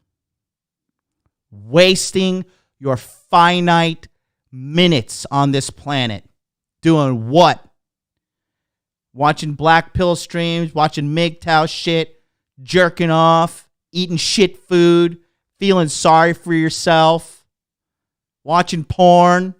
Wasting your finite minutes on this planet. Doing what? Watching black pill streams, watching MGTOW shit, jerking off, eating shit food, feeling sorry for yourself, watching porn.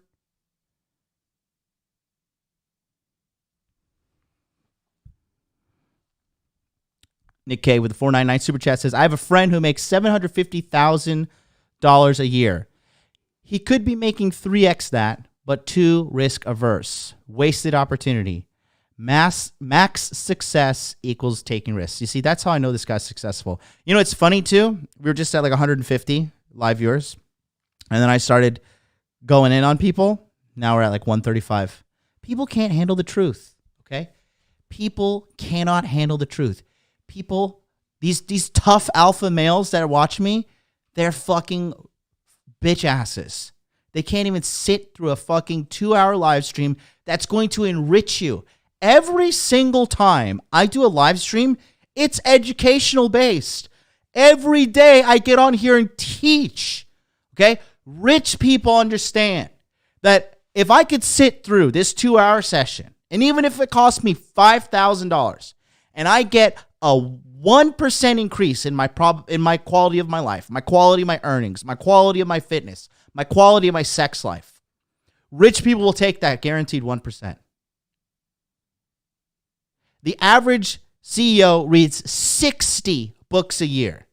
Nick K with the 499 super chat says, I have a friend who makes $750,000 a year. He could be making 3x that, but too risk averse. Wasted opportunity. Max success equals taking risks. You see, that's how I know this guy's successful. You know, it's funny too. We were just at like 150 live viewers. And then I started going in on people. Now we're at like 135. People can't handle the truth. Okay? People cannot handle the truth. People, these tough alpha males that watch me, they're fucking bitch asses. They can't even sit through a fucking 2-hour live stream that's going to enrich you. Every single time I do a live stream, it's educational based. Every day I get on here and teach. Okay? Rich people understand that if I could sit through this 2-hour session, and even if it cost me $5,000, and I get a 1% increase in my quality of my life, my quality of my earnings, my quality of my fitness, my quality of my sex life, rich people will take that guaranteed 1%. The average CEO reads 60 books a year.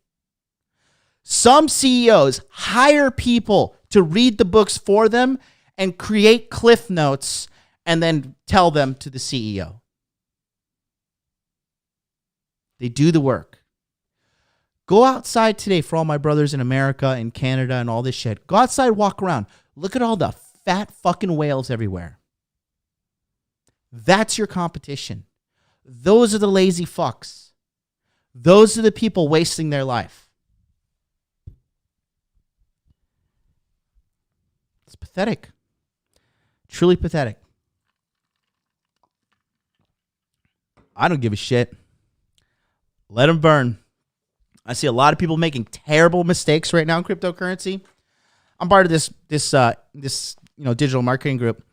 Some CEOs hire people to read the books for them and create cliff notes and then tell them to the CEO. They do the work. Go outside today for all my brothers in America and Canada and all this shit. Go outside, walk around. Look at all the fat fucking whales everywhere. That's your competition. Those are the lazy fucks. Those are the people wasting their life. It's pathetic. Truly pathetic. I don't give a shit. Let them burn. I see a lot of people making terrible mistakes right now in cryptocurrency. I'm part of this digital marketing group,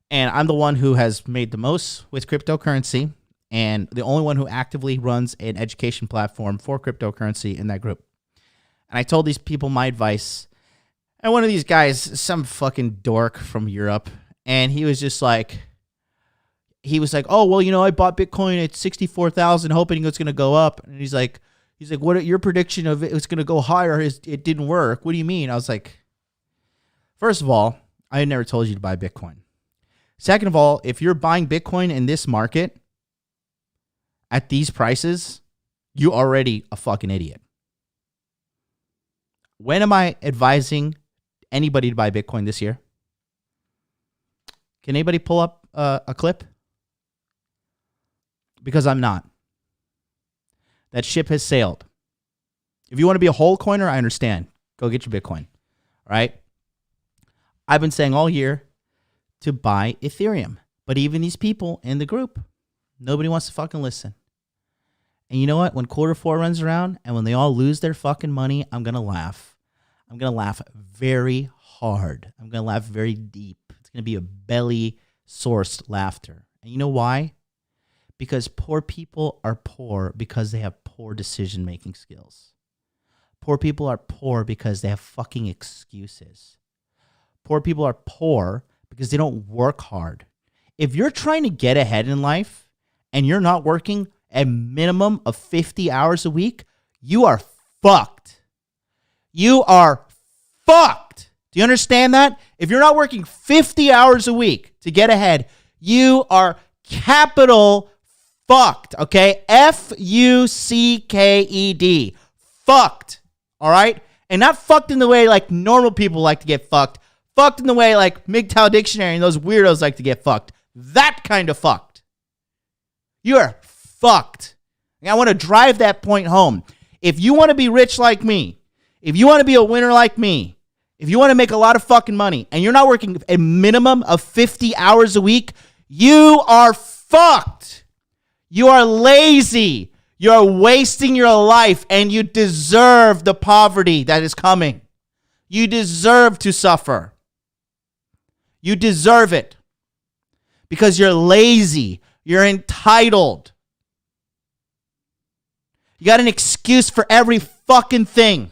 and I'm the one who has made the most with cryptocurrency, and the only one who actively runs an education platform for cryptocurrency in that group. And I told these people my advice, and one of these guys, some fucking dork from Europe, and he was like, oh, well, I bought Bitcoin at 64,000 hoping it's going to go up. And he's like, what are your prediction of it? It's going to go higher. It didn't work. What do you mean? I was like, first of all, I never told you to buy Bitcoin. Second of all, if you're buying Bitcoin in this market at these prices, you're already a fucking idiot. When am I advising anybody to buy Bitcoin this year? Can anybody pull up a clip? Because I'm not. That ship has sailed. If you want to be a whole coiner, I understand. Go get your Bitcoin. All right? I've been saying all year to buy Ethereum. But even these people in the group, nobody wants to fucking listen. And you know what? When Q4 runs around and when they all lose their fucking money, I'm going to laugh. I'm going to laugh very hard. I'm going to laugh very deep. It's going to be a belly-sourced laughter. And you know why? Because poor people are poor because they have poor decision-making skills. Poor people are poor because they have fucking excuses. Poor people are poor because they don't work hard. If you're trying to get ahead in life and you're not working a minimum of 50 hours a week, you are fucked. You are fucked. Do you understand that? If you're not working 50 hours a week to get ahead, you are capital fucked, okay? Fucked. Fucked, all right? And not fucked in the way like normal people like to get fucked. Fucked in the way like MGTOW Dictionary and those weirdos like to get fucked. That kind of fucked. You are fucked. And I want to drive that point home. If you want to be rich like me, if you want to be a winner like me, if you want to make a lot of fucking money and you're not working a minimum of 50 hours a week, you are fucked. You are lazy. You're wasting your life and you deserve the poverty that is coming. You deserve to suffer. You deserve it because you're lazy. You're entitled. You got an excuse for every fucking thing.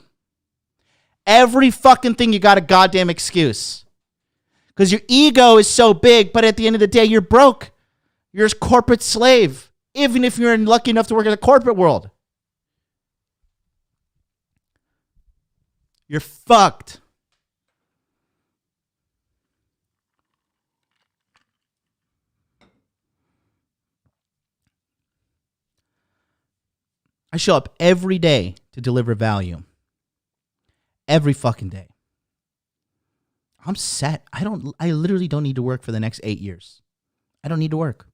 Every fucking thing you got a goddamn excuse. Because your ego is so big, but at the end of the day, you're broke. You're a corporate slave. Even if you're lucky enough to work in the corporate world. You're fucked. I show up every day to deliver value. Every fucking day. I'm set. I literally don't need to work for the next 8 years. I don't need to work.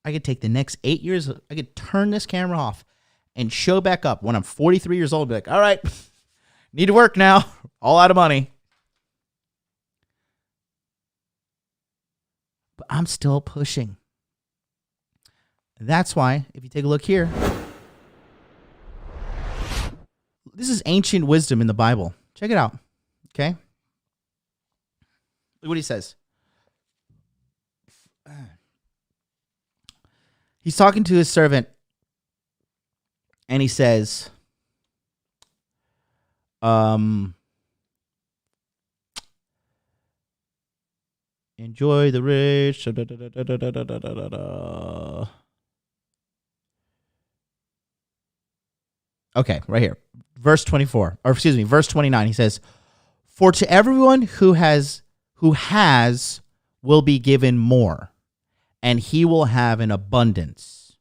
I could take the next 8 years. I could turn this camera off and show back up when I'm 43 years old. Be like, all right, need to work now. All out of money. But I'm still pushing. That's why, if you take a look here, this is ancient wisdom in the Bible. Check it out. Okay? Look what he says. He's talking to his servant, and he says, enjoy the rich. Okay, right here. Verse 24, or excuse me, verse 29. He says, for to everyone who has will be given more, and he will have an abundance.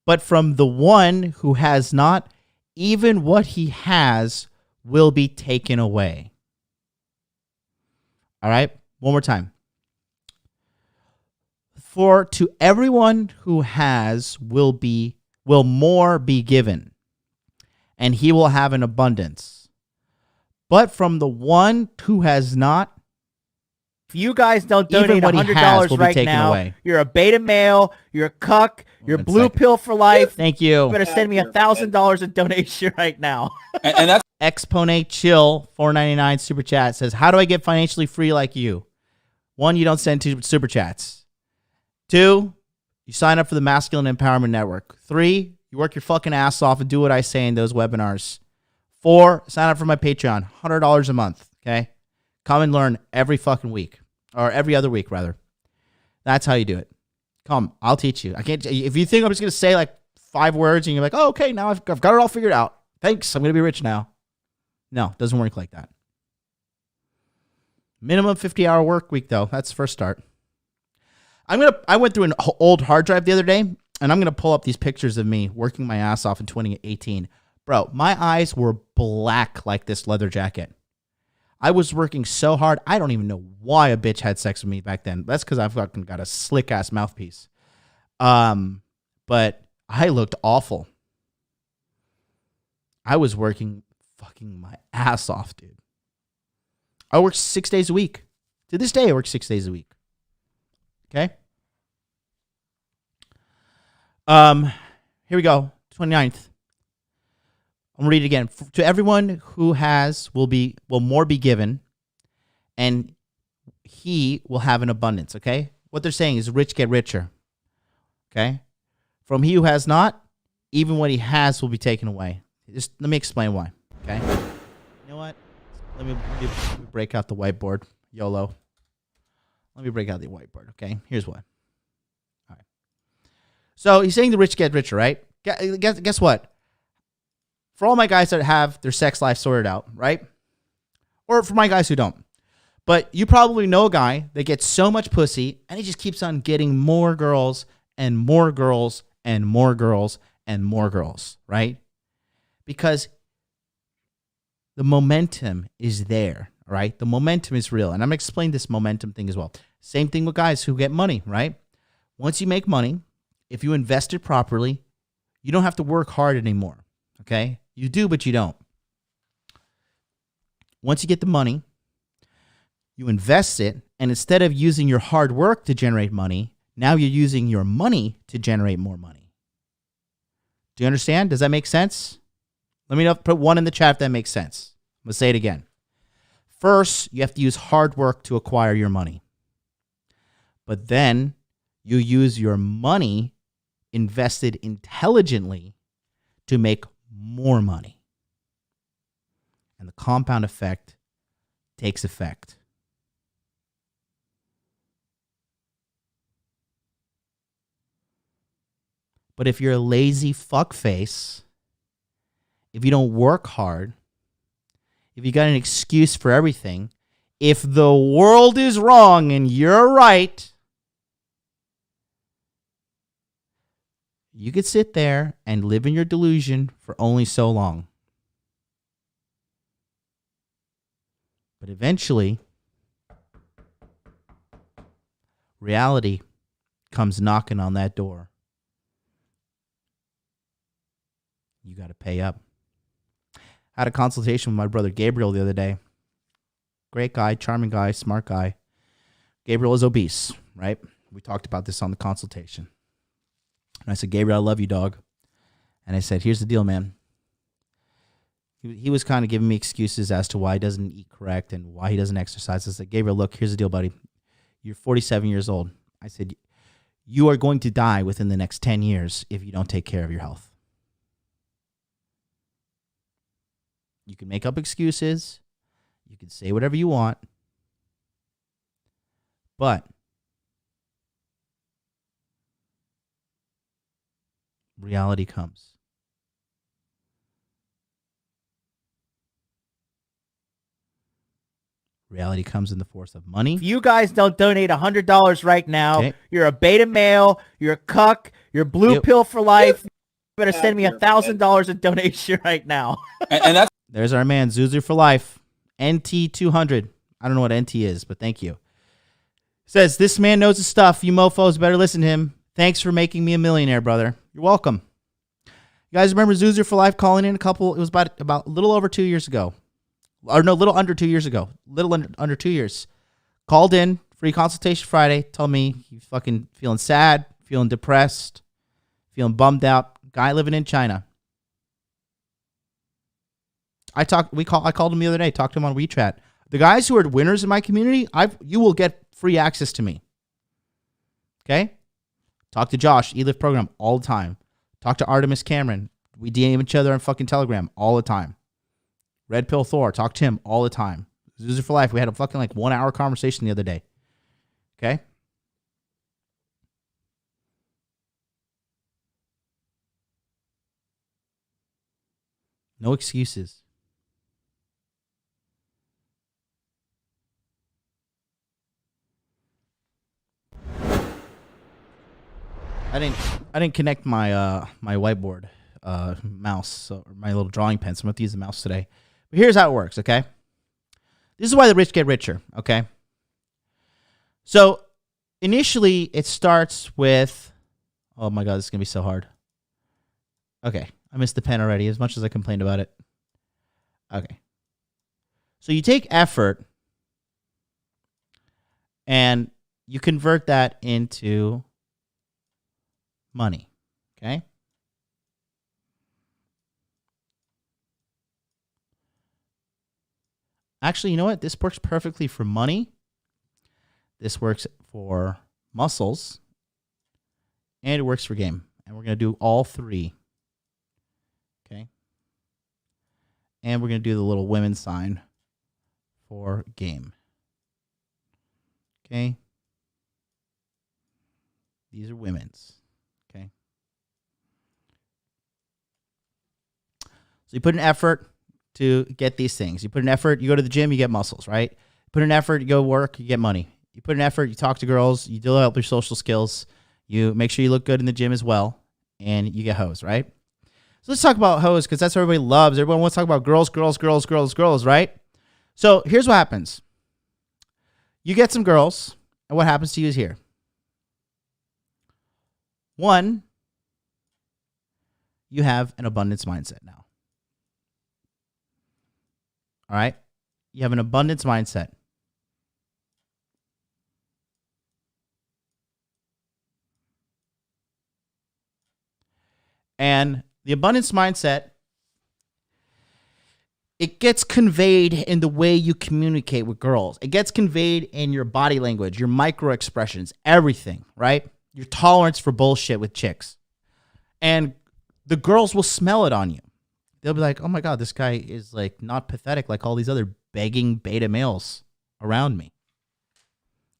But from the one who has not, even what he has will be taken away. All right, one more time. For to everyone who has will more be given, and he will have an abundance. But from the one who has not, If you guys don't Even donate what he has $100 will be right taken now, away. you're a beta male, you're a cuck, you're One blue second. pill for life. Thank you. You better send me $1,000 in donation right now. And that's Exponate Chill $4.99 super chat says, how do I get financially free like you? 1, you don't send 2 super chats. 2, you sign up for the Masculine Empowerment Network. 3, you work your fucking ass off and do what I say in those webinars. 4, sign up for my Patreon, $100 a month. Okay, come and learn every fucking week, or every other week rather. That's how you do it. Come, I'll teach you. I can't. If you think I'm just gonna say like 5 words and you're like, oh, okay, now I've got it all figured out. Thanks, I'm gonna be rich now. No, it doesn't work like that. Minimum 50-hour work week though. That's the first start. I went through an old hard drive the other day, and I'm gonna pull up these pictures of me working my ass off in 2018. Bro, my eyes were black like this leather jacket. I was working so hard. I don't even know why a bitch had sex with me back then. That's because I've fucking got a slick ass mouthpiece. But I looked awful. I was working fucking my ass off, dude. I worked 6 days a week. To this day, I work 6 days a week. Okay? Here we go. 29th. I'm gonna read it again. To everyone who has will more be given, and he will have an abundance. Okay? What they're saying is rich get richer. Okay? From he who has not, even what he has will be taken away. Just let me explain why. Okay? You know what? Let me break out the whiteboard. YOLO. Let me break out the whiteboard. Okay? Here's why. All right. So he's saying the rich get richer, right? Guess what? For all my guys that have their sex life sorted out, right? Or for my guys who don't. But you probably know a guy that gets so much pussy and he just keeps on getting more girls and more girls and more girls and more girls, right? Because the momentum is there, right? The momentum is real. And I'm going to explain this momentum thing as well. Same thing with guys who get money, right? Once you make money, if you invest it properly, you don't have to work hard anymore, okay? You do, but you don't. Once you get the money, you invest it, and instead of using your hard work to generate money, now you're using your money to generate more money. Do you understand? Does that make sense? Let me know, put 1 in the chat if that makes sense. I'm going to say it again. First, you have to use hard work to acquire your money. But then you use your money invested intelligently to make more money. And the compound effect takes effect. But if you're a lazy fuckface, if you don't work hard, if you got an excuse for everything, if the world is wrong and you're right, you could sit there and live in your delusion for only so long. But eventually, reality comes knocking on that door. You got to pay up. I had a consultation with my brother Gabriel the other day. Great guy, charming guy, smart guy. Gabriel is obese, right? We talked about this on the consultation. And I said, Gabriel, I love you, dog. And I said, here's the deal, man. He was kind of giving me excuses as to why he doesn't eat correct and why he doesn't exercise. I said, Gabriel, look, here's the deal, buddy. You're 47 years old. I said, you are going to die within the next 10 years if you don't take care of your health. You can make up excuses. You can say whatever you want. But reality comes. Reality comes in the force of money. If you guys don't donate $100 right now, Okay. you're a beta male, you're a cuck, you're blue pill for life. You better send me $1,000 in donation right now. and that's There's our man, Zuzu for life. NT200. I don't know what NT is, but thank you. Says, this man knows his stuff. You mofos better listen to him. Thanks for making me a millionaire, brother. You're welcome. You guys remember Zuzu for life calling in it was about a little over 2 years ago. Or no, little under 2 years ago. Little under 2 years. Called in, free consultation Friday. Told me you fucking feeling sad, feeling depressed, feeling bummed out. Guy living in China. I called him the other day. Talked to him on WeChat. The guys who are winners in my community, you will get free access to me. Okay? Talk to Josh, eLift program all the time. Talk to Artemis Cameron. We DM each other on fucking Telegram all the time. Red Pill Thor, talk to him all the time. User for Life, we had a fucking 1 hour conversation the other day. Okay? No excuses. I didn't connect my my whiteboard mouse or my little drawing pen, so I'm going to use the mouse today. But here's how it works, okay? This is why the rich get richer, okay? So initially it starts with, oh my God, this is going to be so hard. Okay, I missed the pen already as much as I complained about it. Okay. So you take effort and you convert that into money, okay? Actually, you know what? This works perfectly for money. This works for muscles. And it works for game. And we're going to do all three. Okay? And we're going to do the little women sign for game. Okay? These are women's. Okay? So you put an effort to get these things. You put an effort, you go to the gym, you get muscles, right? You put an effort, you go work, you get money. You put an effort, you talk to girls, you develop your social skills, you make sure you look good in the gym as well, and you get hoes, right? So let's talk about hoes because that's what everybody loves. Everyone wants to talk about girls, right? So here's what happens. You get some girls, and what happens to you is here. One, you have an abundance mindset now. All right? You have an abundance mindset. And the abundance mindset, it gets conveyed in the way you communicate with girls. It gets conveyed in your body language, your micro expressions, everything, right? Your tolerance for bullshit with chicks. And the girls will smell it on you. They'll be like, oh my God, this guy is not pathetic like all these other begging beta males around me.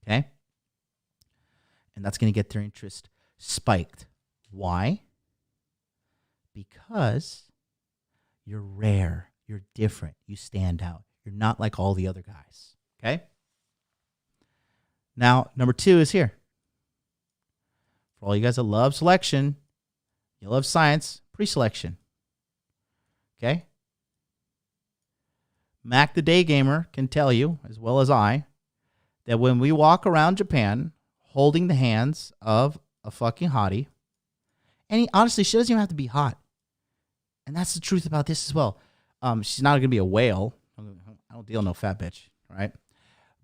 Okay? And that's going to get their interest spiked. Why? Because you're rare. You're different. You stand out. You're not like all the other guys. Okay? Now, number 2 is here. For all you guys that love selection, you love science, pre-selection. Okay? Mac the Day Gamer can tell you, as well as I, that when we walk around Japan holding the hands of a fucking hottie, and honestly, she doesn't even have to be hot. And that's the truth about this as well. She's not going to be a whale. I don't deal no fat bitch, right?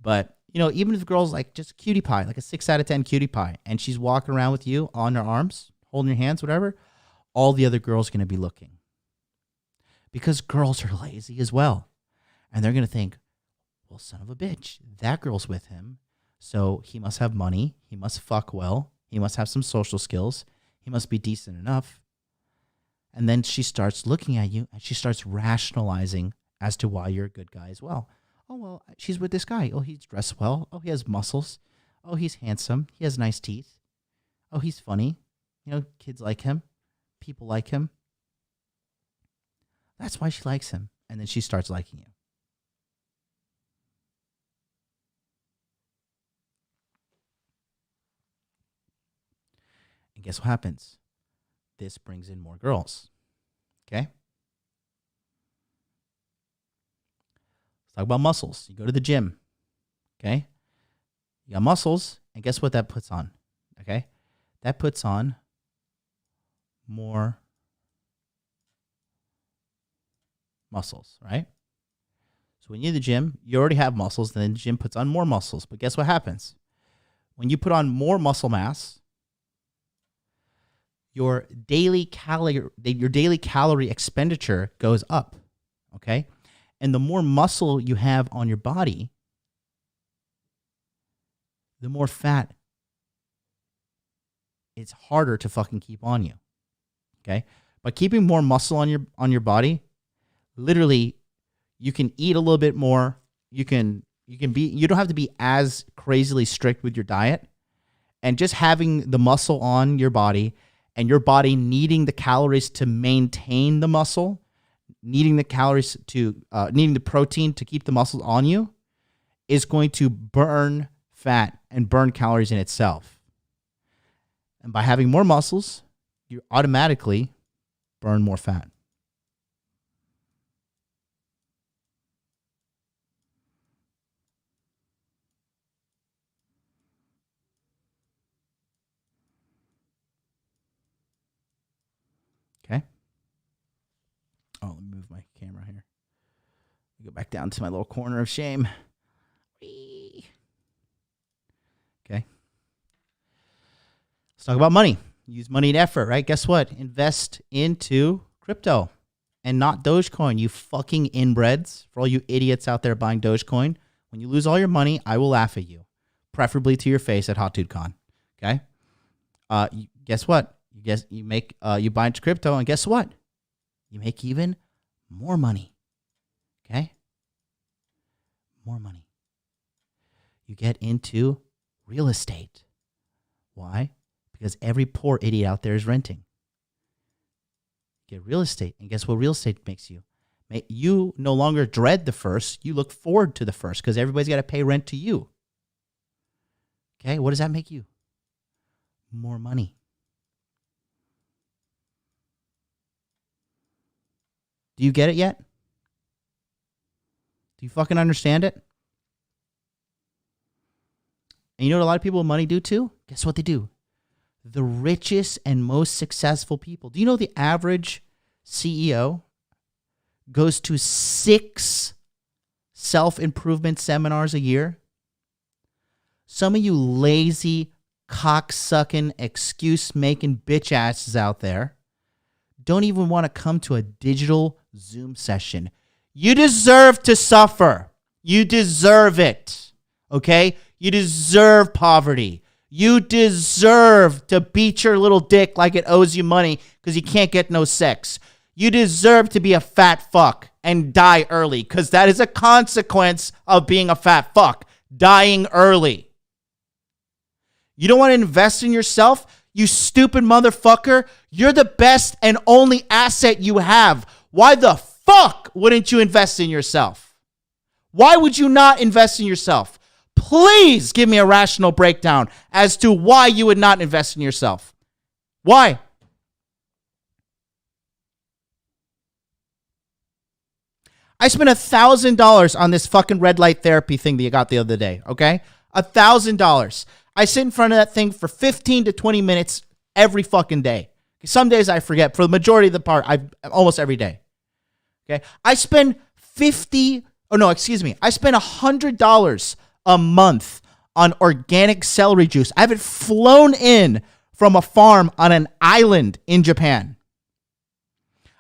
But, even if the girl's just a cutie pie, like a 6 out of 10 cutie pie, and she's walking around with you on her arms, holding your hands, whatever, all the other girls are going to be looking. Because girls are lazy as well. And they're going to think, well, son of a bitch, that girl's with him. So he must have money. He must fuck well. He must have some social skills. He must be decent enough. And then she starts looking at you and she starts rationalizing as to why you're a good guy as well. Oh, well, she's with this guy. Oh, he's dressed well. Oh, he has muscles. Oh, he's handsome. He has nice teeth. Oh, he's funny. Kids like him. People like him. That's why she likes him. And then she starts liking you. And guess what happens? This brings in more girls. Okay? Let's talk about muscles. You go to the gym. Okay? You got muscles. And guess what that puts on? Okay? That puts on more muscles, right? So when you're in the gym, you already have muscles, then the gym puts on more muscles. But guess what happens? When you put on more muscle mass, your daily calorie expenditure goes up, okay? And the more muscle you have on your body, the more fat it's harder to fucking keep on you, okay? By keeping more muscle on your body, literally, you can eat a little bit more. You don't have to be as crazily strict with your diet, and just having the muscle on your body and your body needing the calories to maintain the muscle, needing the protein to keep the muscles on you, is going to burn fat and burn calories in itself. And by having more muscles, you automatically burn more fat. Okay. Oh, let me move my camera here. Go back down to my little corner of shame. Whee! Okay. Let's talk about money. Use money and effort, right? Guess what? Invest into crypto and not Dogecoin, you fucking inbreds. For all you idiots out there buying Dogecoin, when you lose all your money, I will laugh at you, preferably to your face at HotDudeCon. Okay? Guess what? You buy into crypto, and guess what? You make even more money. Okay? More money. You get into real estate. Why? Because every poor idiot out there is renting. Get real estate, and guess what real estate makes you? You no longer dread the first, you look forward to the first, because everybody's got to pay rent to you. Okay? What does that make you? More money. Do you get it yet? Do you fucking understand it? And you know what a lot of people with money do too? Guess what they do? The richest and most successful people. Do you know the average CEO goes to 6 self-improvement seminars a year? Some of you lazy, cocksucking, excuse-making bitch asses out there don't even want to come to a digital Zoom session. You deserve to suffer. You deserve it. Okay? You deserve poverty. You deserve to beat your little dick like it owes you money because you can't get no sex. You deserve to be a fat fuck and die early, because that is a consequence of being a fat fuck. Dying early. You don't want to invest in yourself? You stupid motherfucker. You're the best and only asset you have. Why the fuck wouldn't you invest in yourself? Why would you not invest in yourself? Please give me a rational breakdown as to why you would not invest in yourself. Why? I spent $1,000 on this fucking red light therapy thing that you got the other day, okay? $1,000. I sit in front of that thing for 15 to 20 minutes every fucking day. Some days I forget. For the majority of the part, almost every day. Okay? I spend $100 a month on organic celery juice. I have it flown in from a farm on an island in Japan.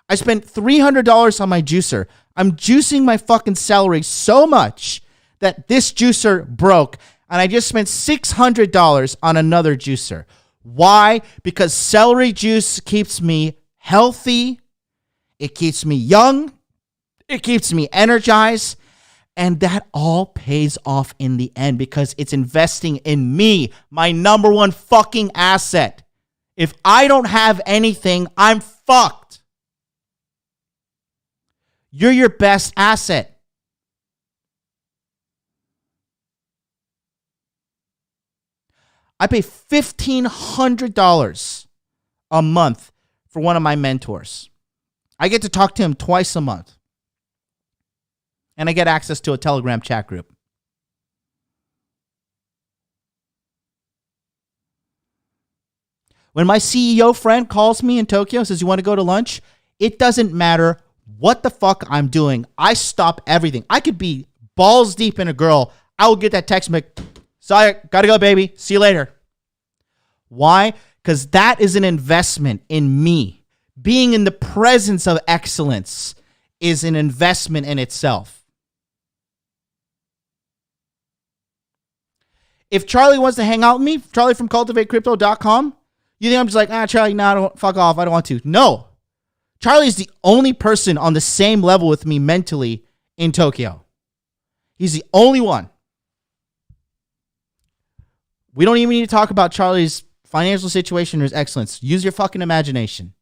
I spent $300 on my juicer. I'm juicing my fucking celery so much that this juicer broke, and I just spent $600 on another juicer. Why? Because celery juice keeps me healthy. It keeps me young. It keeps me energized. And that all pays off in the end because it's investing in me, my number one fucking asset. If I don't have anything, I'm fucked. You're your best asset. I pay $1,500 a month for one of my mentors. I get to talk to him twice a month. And I get access to a Telegram chat group. When my CEO friend calls me in Tokyo and says, "You want to go to lunch?" It doesn't matter what the fuck I'm doing. I stop everything. I could be balls deep in a girl. I will get that text and be like, sorry, gotta go, baby. See you later. Why? Because that is an investment in me. Being in the presence of excellence is an investment in itself. If Charlie wants to hang out with me, Charlie from cultivatecrypto.com, you think I'm just like, Charlie, fuck off. I don't want to. No. Charlie is the only person on the same level with me mentally in Tokyo. He's the only one. We don't even need to talk about Charlie's financial situation or his excellence. Use your fucking imagination.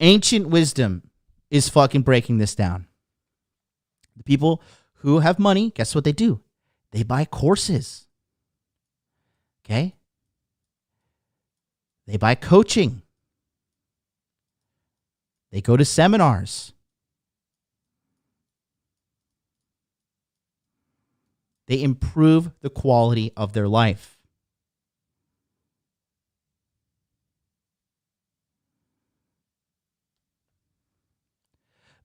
Ancient wisdom is fucking breaking this down. The people who have money, guess what they do? They buy courses. Okay? They buy coaching. They go to seminars. They improve the quality of their life.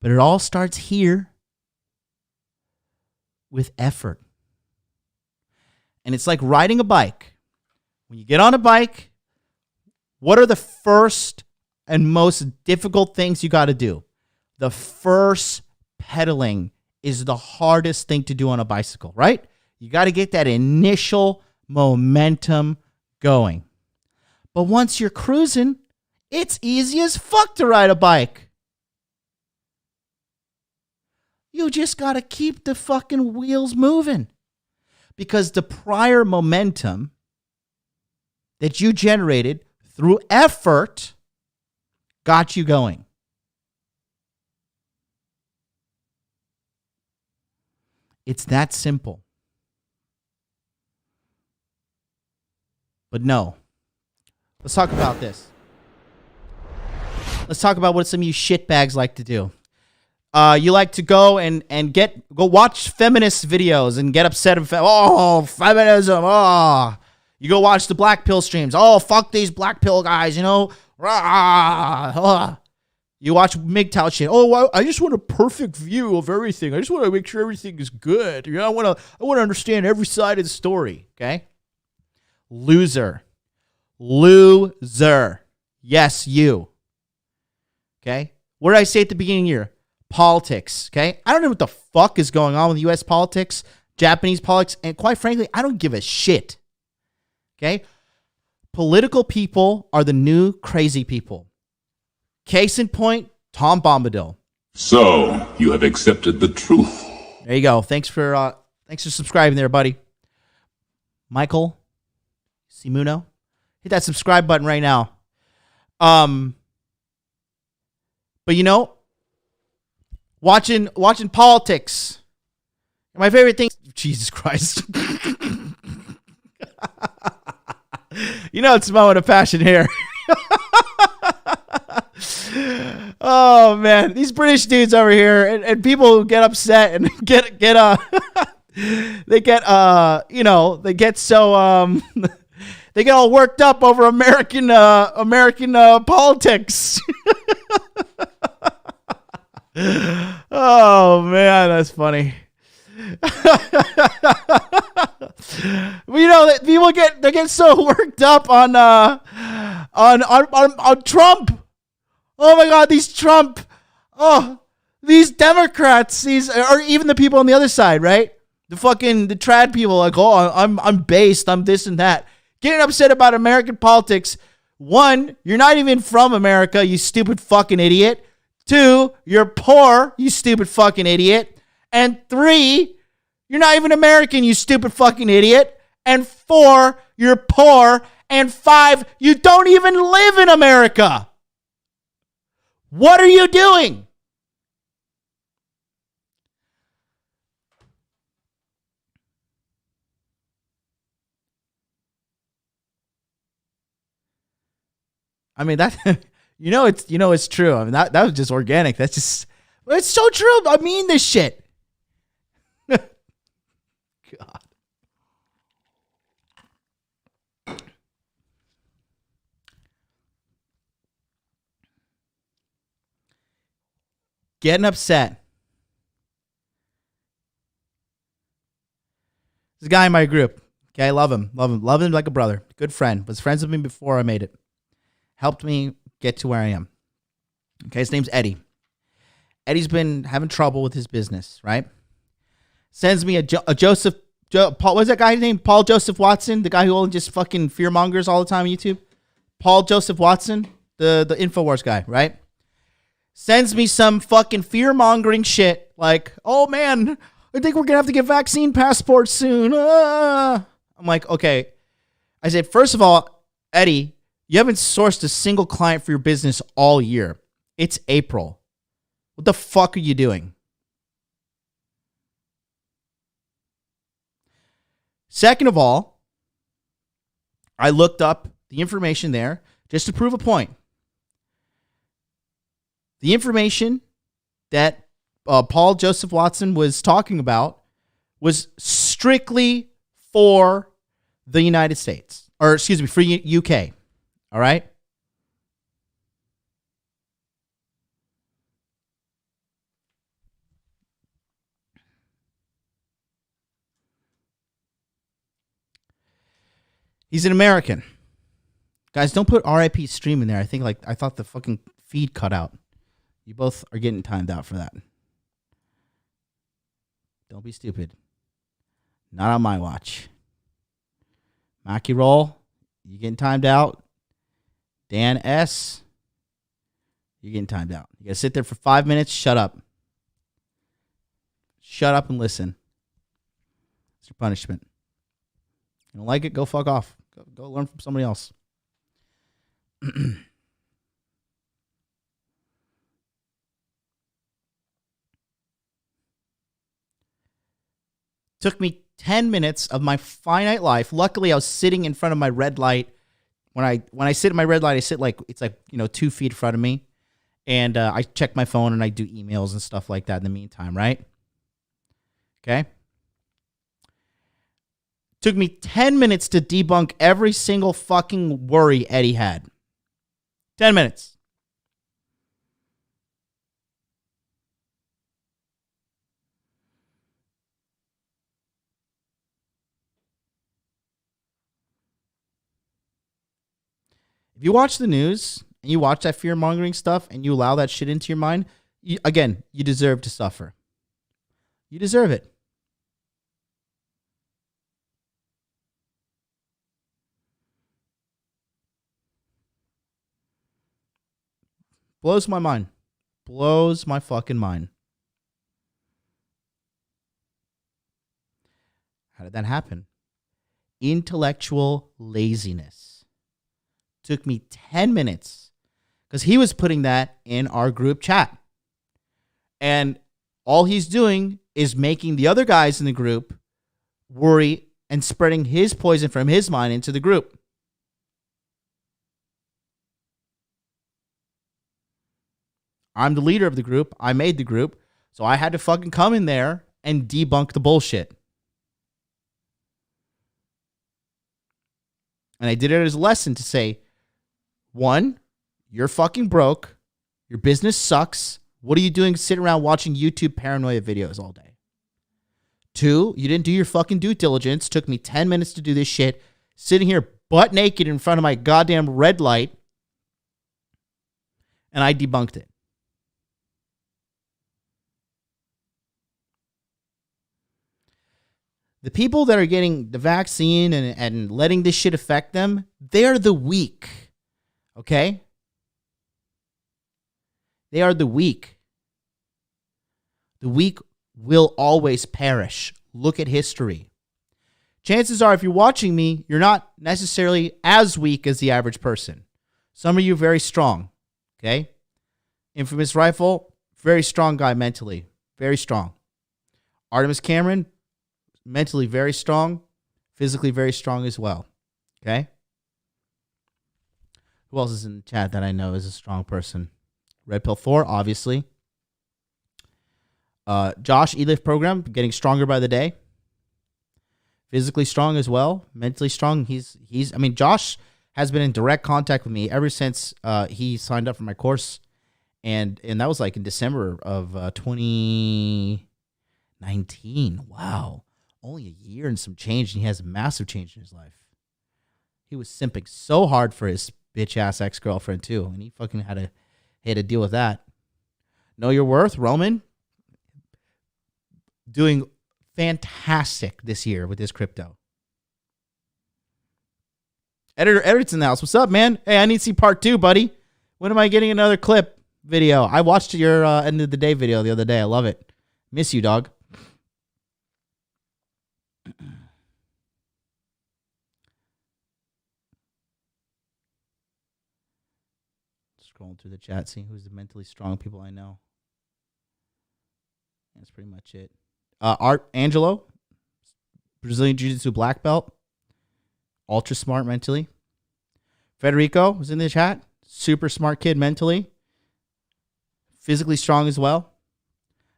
But it all starts here with effort. And it's like riding a bike. When you get on a bike, what are the first and most difficult things you got to do? The first pedaling is the hardest thing to do on a bicycle, right? You got to get that initial momentum going. But once you're cruising, it's easy as fuck to ride a bike. You just got to keep the fucking wheels moving. Because the prior momentum that you generated through effort got you going. It's that simple. But no. Let's talk about this. Let's talk about what some of you shitbags like to do. You like to go and go watch feminist videos and get upset. Feminism. Oh, you go watch the black pill streams. Oh, fuck these black pill guys. You know. You watch MGTOW shit. Oh, I just want a perfect view of everything. I just want to make sure everything is good. You know, I want to understand every side of the story. Okay. Loser. Yes, you. Okay. What did I say at the beginning here? Politics, okay? I don't know what the fuck is going on with U.S. politics, Japanese politics, and quite frankly, I don't give a shit, okay? Political people are the new crazy people. Case in point, Tom Bombadil. So, you have accepted the truth. There you go. Thanks for subscribing there, buddy. Michael Simuno, hit that subscribe button right now. But you know, watching politics. My favorite thing, Jesus Christ. You know, it's a moment of passion here. Oh man, these British dudes over here and people who get upset and they get so they get all worked up over American politics. Oh man, that's funny. You know that people get so worked up on Trump. Oh my God, these Trump. Oh, these Democrats. These or even the people on the other side, right? The trad people, like, oh, I'm based. I'm this and that. Getting upset about American politics. One, you're not even from America, you stupid fucking idiot. Two, you're poor, you stupid fucking idiot. And three, you're not even American, you stupid fucking idiot. And four, you're poor. And five, you don't even live in America. What are you doing? I mean, that it's true. I mean, that was just organic. That's just, it's so true. I mean this shit. God. getting upset. There's a guy in my group. Okay, I love him. Love him like a brother. Good friend. Was friends with me before I made it. Helped me get to where I am. Okay, his name's Eddie. Eddie's been having trouble with his business, right? Sends me a Paul, what's that guy's name? Paul Joseph Watson, the guy who only just fucking fearmongers all the time on YouTube. Paul Joseph Watson, the InfoWars guy, right? Sends me some fucking fear-mongering shit like, oh man, I think we're going to have to get vaccine passports soon. I'm like, okay. I said, first of all, Eddie, you haven't sourced a single client for your business all year. It's April. What the fuck are you doing? Second of all, I looked up the information there just to prove a point. The information that Paul Joseph Watson was talking about was strictly for the United States, or excuse me, for UK. All right. He's an American. Guys, don't put RIP stream in there. I thought the fucking feed cut out. You both are getting timed out for that. Don't be stupid. Not on my watch. Mackie Roll, you getting timed out. Dan S, you're getting timed out. You gotta sit there for 5 minutes. Shut up. Shut up and listen. It's your punishment. You don't like it? Go fuck off. Go learn from somebody else. Took me 10 minutes of my finite life. Luckily, I was sitting in front of my red light. When I sit in my red light, I sit like, it's like, 2 feet in front of me. And I check my phone and I do emails and stuff like that in the meantime, right? Okay. Took me 10 minutes to debunk every single fucking worry Eddie had. 10 minutes. If you watch the news and you watch that fear-mongering stuff and you allow that shit into your mind, you deserve to suffer. You deserve it. Blows my mind. Blows my fucking mind. How did that happen? Intellectual laziness. Took me 10 minutes because he was putting that in our group chat. And all he's doing is making the other guys in the group worry and spreading his poison from his mind into the group. I'm the leader of the group. I made the group. So I had to fucking come in there and debunk the bullshit. And I did it as a lesson to say, 1, you're fucking broke. Your business sucks. What are you doing sitting around watching YouTube paranoia videos all day? 2, you didn't do your fucking due diligence. Took me 10 minutes to do this shit. Sitting here butt naked in front of my goddamn red light. And I debunked it. The people that are getting the vaccine and letting this shit affect them, they're the weak. Okay? They are the weak. The weak will always perish. Look at history. Chances are, if you're watching me, you're not necessarily as weak as the average person. Some of you are very strong. Okay? Infamous Rifle, very strong guy mentally. Very strong. Artemis Cameron, mentally very strong, physically very strong as well. Okay? Who else is in the chat that I know is a strong person? Red Pill 4, obviously. Josh, E-Lift program, getting stronger by the day. Physically strong as well. Mentally strong. Josh has been in direct contact with me ever since he signed up for my course. And that was like in December of 2019. Wow. Only a year and some change, and he has a massive change in his life. He was simping so hard for his bitch-ass ex-girlfriend, too, and he fucking had to deal with that. Know your worth, Roman? Doing fantastic this year with his crypto. Edit's in the house. What's up, man? Hey, I need to see part 2, buddy. When am I getting another clip video? I watched your end of the day video the other day. I love it. Miss you, dog. Scrolling through the chat, seeing who's the mentally strong people I know. That's pretty much it. Art Angelo, Brazilian Jiu-Jitsu black belt. Ultra smart mentally. Federico was in the chat. Super smart kid mentally. Physically strong as well.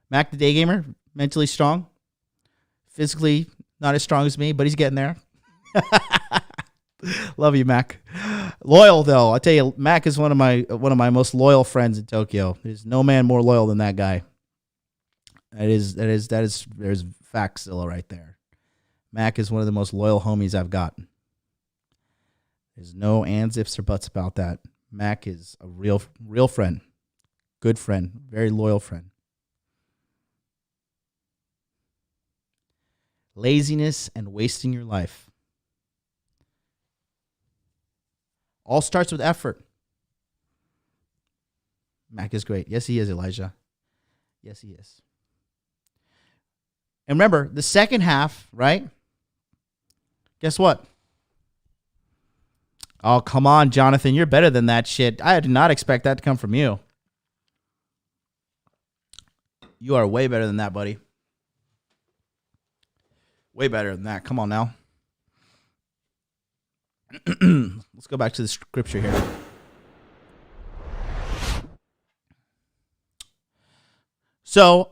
Mac the Day Gamer, mentally strong. Physically not as strong as me, but he's getting there. Love you, Mac. Loyal though, I tell you, Mac is one of my most loyal friends in Tokyo. There's no man more loyal than that guy. There's factzilla right there. Mac is one of the most loyal homies I've got. There's no ands, ifs, or buts about that. Mac is a real friend. Good friend. Very loyal friend. Laziness and wasting your life. All starts with effort. Mac is great. Yes, he is, Elijah. Yes, he is. And remember, the second half, right? Guess what? Oh, come on, Jonathan. You're better than that shit. I did not expect that to come from you. You are way better than that, buddy. Way better than that. Come on now. Let's go back to the scripture here. So,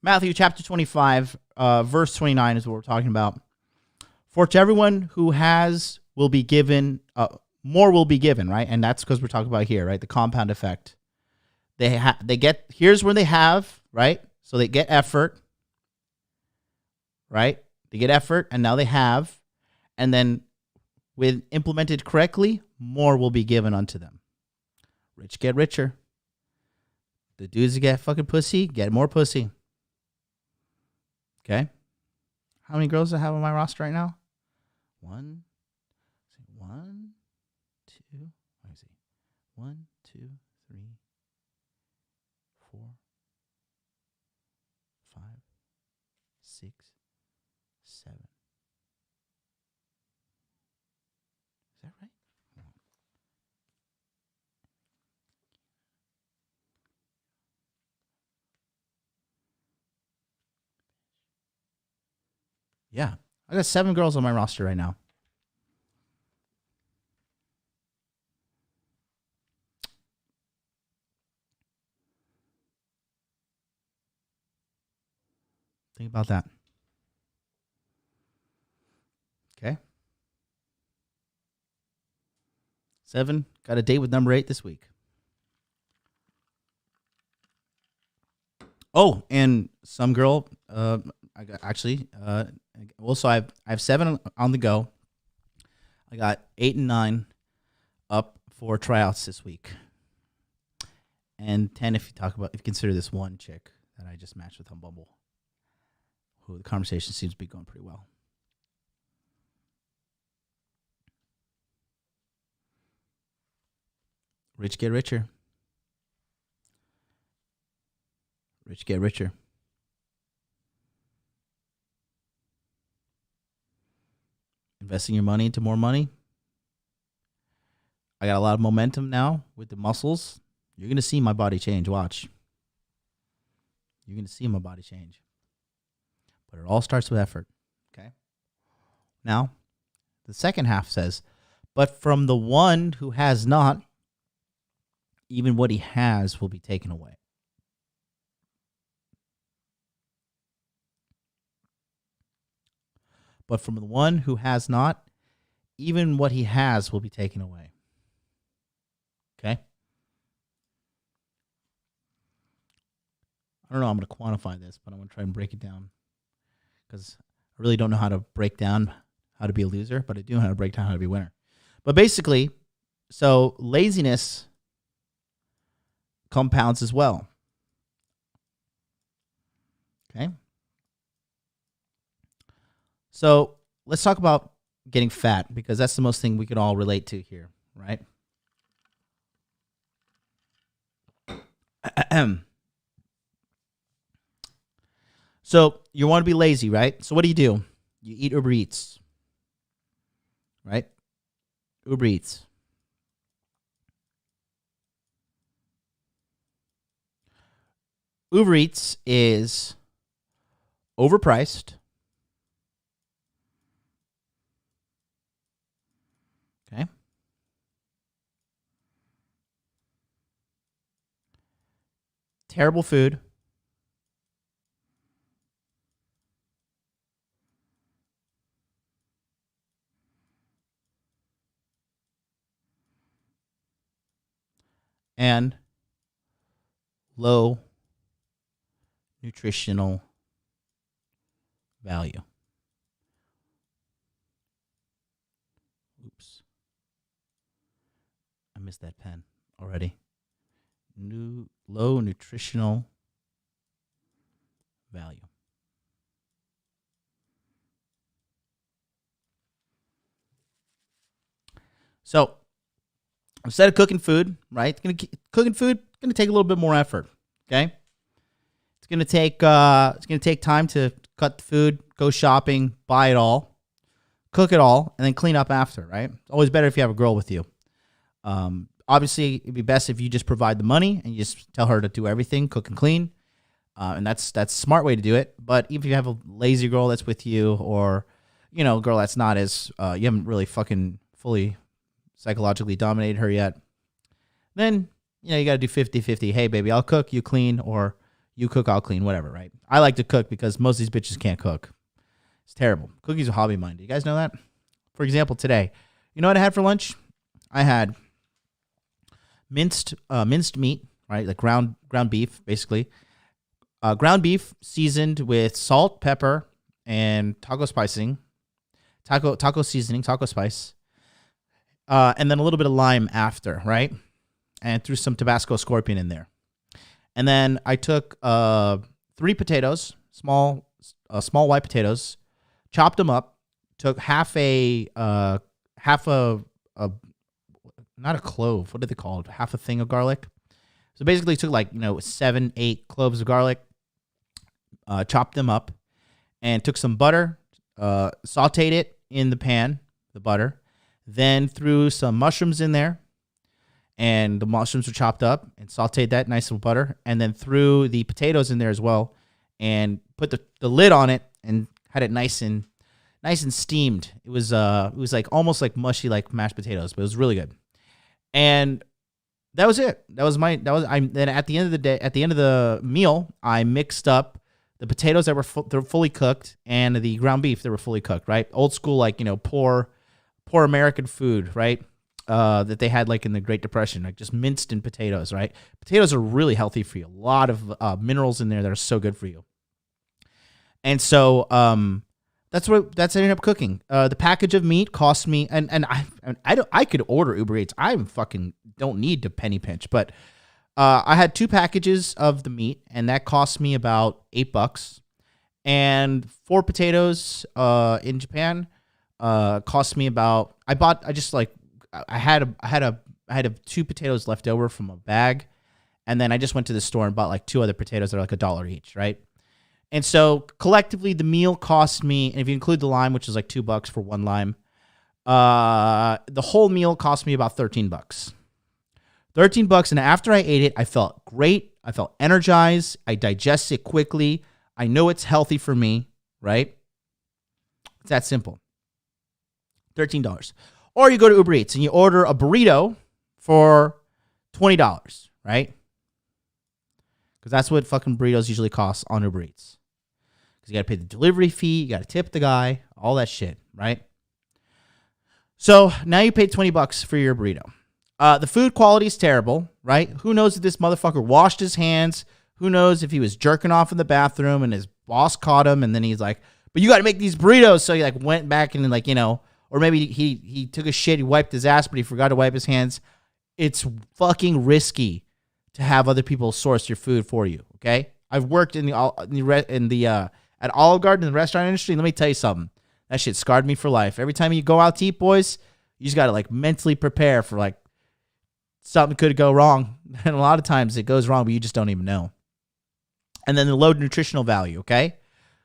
Matthew chapter 25, verse 29 is what we're talking about. For to everyone who has will be given, more will be given, right? And that's because we're talking about here, right? The compound effect. They get, here's where they have, right? So they get effort, right? They get effort, and now they have, and then when implemented correctly, more will be given unto them. Rich get richer. The dudes that get fucking pussy get more pussy. Okay? How many girls do I have on my roster right now? One, two, let me see. 1, 2, 3, 4, 5, 6, 7. Is that right? Yeah. I got 7 girls on my roster right now. Think about that. Okay. 7. Got a date with number 8 this week. Oh, and some girl, I got actually, also I have 7 on the go. I got 8 and 9 up for tryouts this week. And 10 if you consider this one chick that I just matched with on Bumble, who the conversation seems to be going pretty well. Rich get richer. Rich get richer. Investing your money into more money. I got a lot of momentum now with the muscles. You're going to see my body change. Watch. You're going to see my body change. But it all starts with effort. Okay? Now, the second half says, but from the one who has not, even what he has will be taken away. But from the one who has not, even what he has will be taken away. Okay? I don't know how I'm going to quantify this, but I'm going to try and break it down because I really don't know how to break down how to be a loser, but I do know how to break down how to be a winner. But basically, so laziness compounds as well. Okay. So let's talk about getting fat because that's the most thing we could all relate to here, right? So you want to be lazy, right? So what do? You eat Uber Eats, right? Uber Eats. Uber Eats is overpriced. Okay. Terrible food. And low nutritional value. Oops. I missed that pen already. Low nutritional value. So instead of cooking food, right? Cooking food gonna take a little bit more effort. Okay, it's gonna take time to cut the food, go shopping, buy it all, cook it all, and then clean up after. Right? It's always better if you have a girl with you. Obviously, it'd be best if you just provide the money and you just tell her to do everything, cook and clean, and that's a smart way to do it. But even if you have a lazy girl that's with you, or a girl that's not as you haven't really fucking fully psychologically dominated her yet, then you got to do 50-50. Hey, baby, I'll cook, you clean, or you cook, I'll clean, whatever, right? I like to cook because most of these bitches can't cook. It's terrible. Cooking's a hobby of mine. Do you guys know that? For example, today, you know what I had for lunch? I had minced meat, right? Like ground beef, basically. Ground beef seasoned with salt, pepper, and taco seasoning, taco spice. And then a little bit of lime after, right? And threw some Tabasco Scorpion in there. And then I took 3 potatoes, small white potatoes, chopped them up, took half a not a clove, what are they called? Half a thing of garlic. So basically took 7-8 cloves of garlic, chopped them up, and took some butter, sauteed it in the pan, the butter, then threw some mushrooms in there, and the mushrooms were chopped up and sauteed that nice with butter, and then threw the potatoes in there as well, and put the lid on it and had it nice and steamed. It was like almost like mushy like mashed potatoes, but it was really good. And that was it. Then at the end of the day, at the end of the meal, I mixed up the potatoes that were fully cooked and the ground beef that were fully cooked, right? Old school, poor American food, right? That they had in the Great Depression, just minced in potatoes, right? Potatoes are really healthy for you. A lot of minerals in there that are so good for you. And so that's what I ended up cooking. The package of meat cost me, and I could order Uber Eats. I fucking don't need to penny pinch, but I had 2 packages of the meat, and that cost me about $8. And 4 potatoes in Japan cost me about. I had 2 potatoes left over from a bag, and then I just went to the store and bought 2 other potatoes that are $1 each, right? And so collectively, the meal cost me, and if you include the lime, which is $2 for 1 lime, the whole meal cost me about $13. $13, and after I ate it, I felt great. I felt energized. I digest it quickly. I know it's healthy for me, right? It's that simple. $13. Or you go to Uber Eats and you order a burrito for $20, right? Because that's what fucking burritos usually cost on Uber Eats. Because you got to pay the delivery fee, you got to tip the guy, all that shit, right? So now you paid $20 for your burrito. The food quality is terrible, right? Who knows if this motherfucker washed his hands, Who knows if he was jerking off in the bathroom and his boss caught him, and then he's like, but you got to make these burritos. So he like went back and like, or maybe he took a shit, he wiped his ass, but he forgot to wipe his hands. It's fucking risky to have other people source your food for you. Okay. I've worked at Olive Garden in the restaurant industry. Let me tell you something. That shit scarred me for life. Every time you go out to eat, boys, you just got to like mentally prepare for like something could go wrong. And a lot of times it goes wrong, but you just don't even know. And then the low nutritional value. Okay.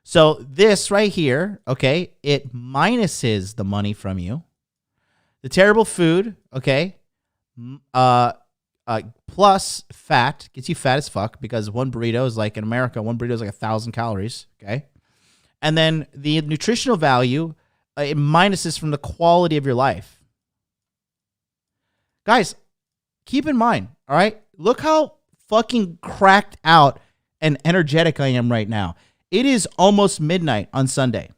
So this right here, okay, it minuses the money from you. The terrible food, okay, plus fat, gets you fat as fuck because one burrito is like, in America, one burrito is like 1,000 calories, okay? And then the nutritional value, it minuses from the quality of your life. Guys, keep in mind, all right? Look how fucking cracked out and energetic I am right now. It is almost midnight on Sunday.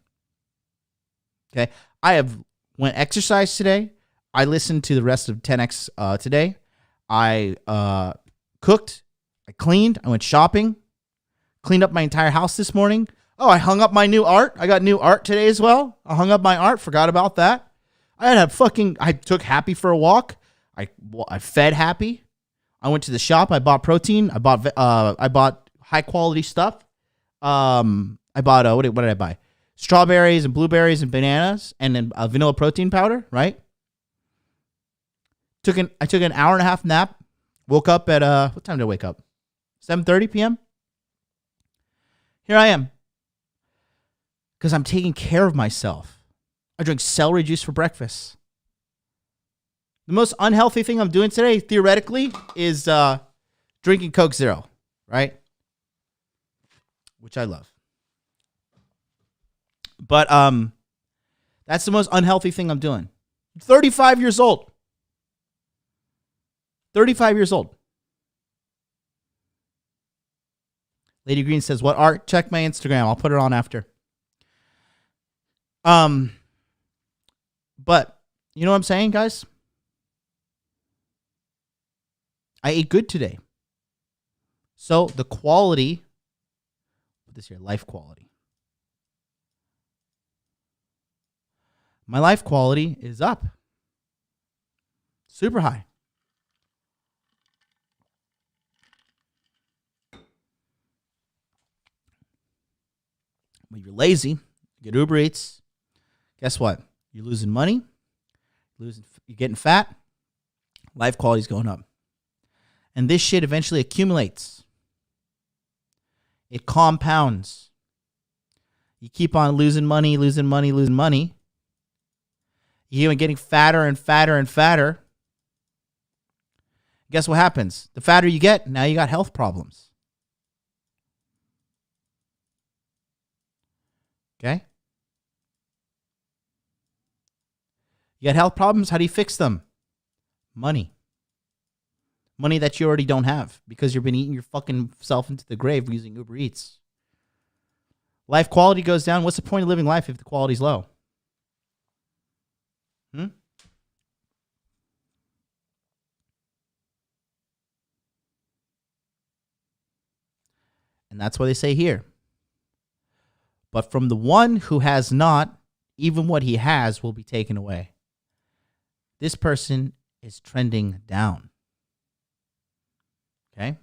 Okay? I have went exercise today. I listened to the rest of 10X today. I cooked. I cleaned. I went shopping. Cleaned up my entire house this morning. Oh, I hung up my new art. I got new art today as well. I hung up my art. Forgot about that. I took Happy for a walk. I fed Happy. I went to the shop. I bought protein. I bought high quality stuff. I bought what did I buy? Strawberries and blueberries and bananas and then vanilla protein powder, right? I took an hour and a half nap. Woke up at what time did I wake up? 7:30 p.m. Here I am. Because I'm taking care of myself. I drink celery juice for breakfast. The most unhealthy thing I'm doing today, theoretically, is drinking Coke Zero, right? Which I love. But that's the most unhealthy thing I'm doing. I'm 35 years old. 35 years old. Lady Green says, what art? Check my Instagram. I'll put it on after. But you know what I'm saying, guys? I ate good today. So the quality, put this here, life quality. My life quality is up. Super high. When you're lazy, you get Uber Eats. Guess what? You're losing money. You're getting fat. Life quality's going up. And this shit eventually accumulates. It compounds. You keep on losing money. You're getting fatter and fatter and fatter. Guess what happens? The fatter you get, now you got health problems. Okay? You got health problems? How do you fix them? Money. Money that you already don't have because you've been eating your fucking self into the grave using Uber Eats. Life quality goes down. What's the point of living life if the quality's low? And that's what they say here. But from the one who has not, even what he has will be taken away. This person is trending down. Okay?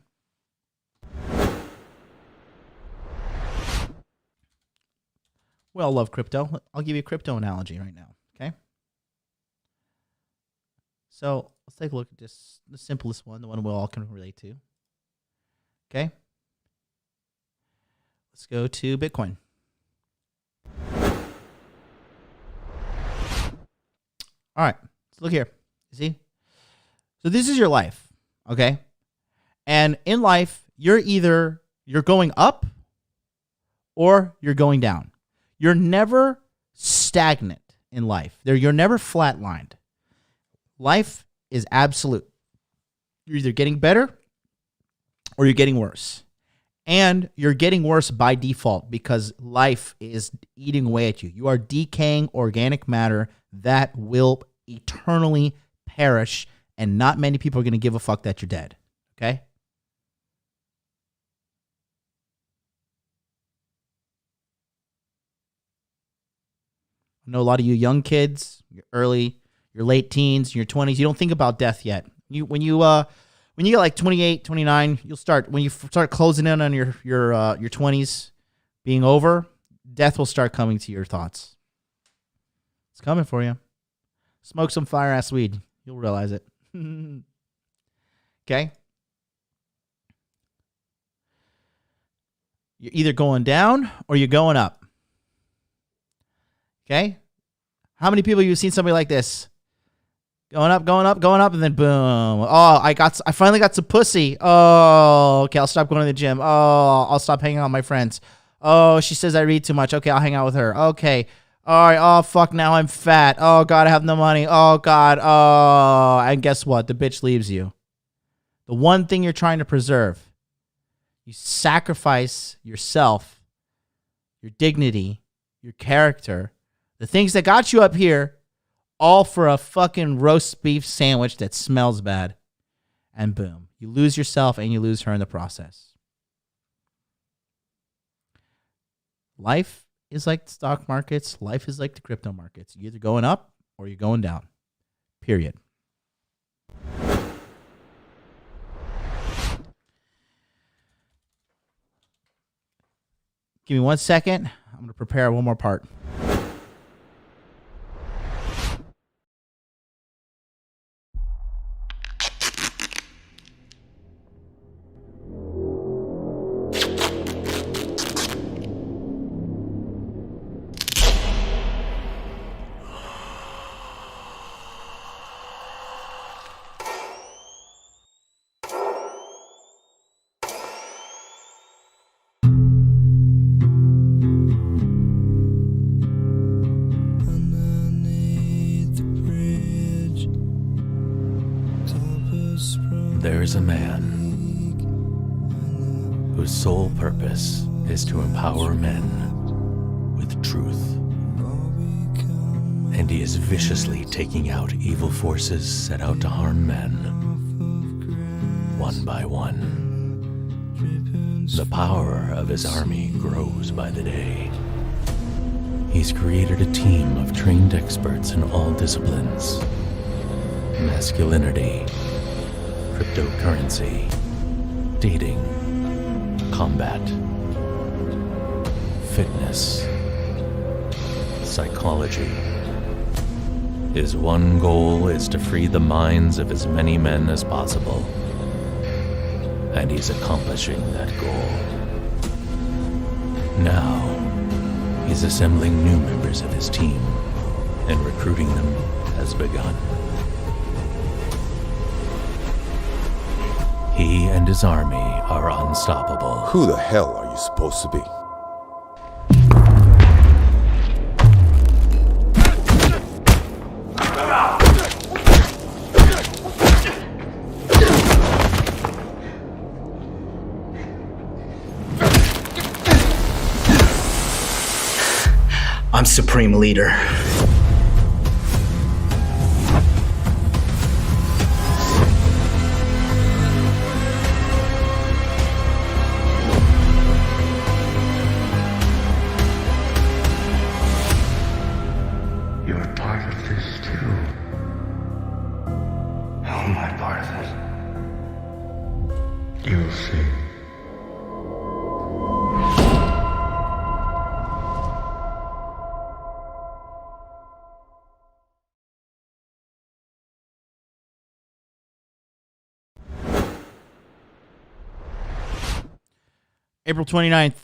We all love crypto. I'll give you a crypto analogy right now. Okay? So let's take a look at this, the simplest one, the one we all can relate to. Okay? Let's go to Bitcoin. All right, let's look here. You see? So this is your life, okay? And in life, you're going up or you're going down. You're never stagnant in life. You're never flatlined. Life is absolute. You're either getting better or you're getting worse. And you're getting worse by default because life is eating away at you. You are decaying organic matter that will eternally perish, and not many people are going to give a fuck that you're dead. Okay? know a lot of you young kids, your late teens, your 20s, you don't think about death yet. When you get like 28, 29, when you start closing in on your 20s being over, death will start coming to your thoughts. It's coming for you. Smoke some fire ass weed. You'll realize it. Okay? You're either going down or you're going up. Okay? How many people you've seen somebody like this? Going up, and then boom. Oh, I finally got some pussy. Oh, okay, I'll stop going to the gym. Oh, I'll stop hanging out with my friends. Oh, she says I read too much. Okay, I'll hang out with her. Okay. All right. Oh, fuck, now I'm fat. Oh, God, I have no money. Oh, God. Oh, and guess what? The bitch leaves you. The one thing you're trying to preserve. You sacrifice yourself, your dignity, your character, the things that got you up here, all for a fucking roast beef sandwich that smells bad. And boom, you lose yourself and you lose her in the process. Life is like the stock markets. Life is like the crypto markets. You're either going up or you're going down. Period. Give me 1 second. I'm going to prepare one more part. There is a man whose sole purpose is to empower men with truth. And he is viciously taking out evil forces set out to harm men, one by one. The power of his army grows by the day. He's created a team of trained experts in all disciplines: masculinity, cryptocurrency, dating, combat, fitness, psychology. His one goal is to free the minds of as many men as possible. And he's accomplishing that goal. Now, he's assembling new members of his team, and recruiting them has begun. He and his army are unstoppable. Who the hell are you supposed to be? I'm Supreme Leader. You're part of this too. How am I part of it? You'll see. April 29th.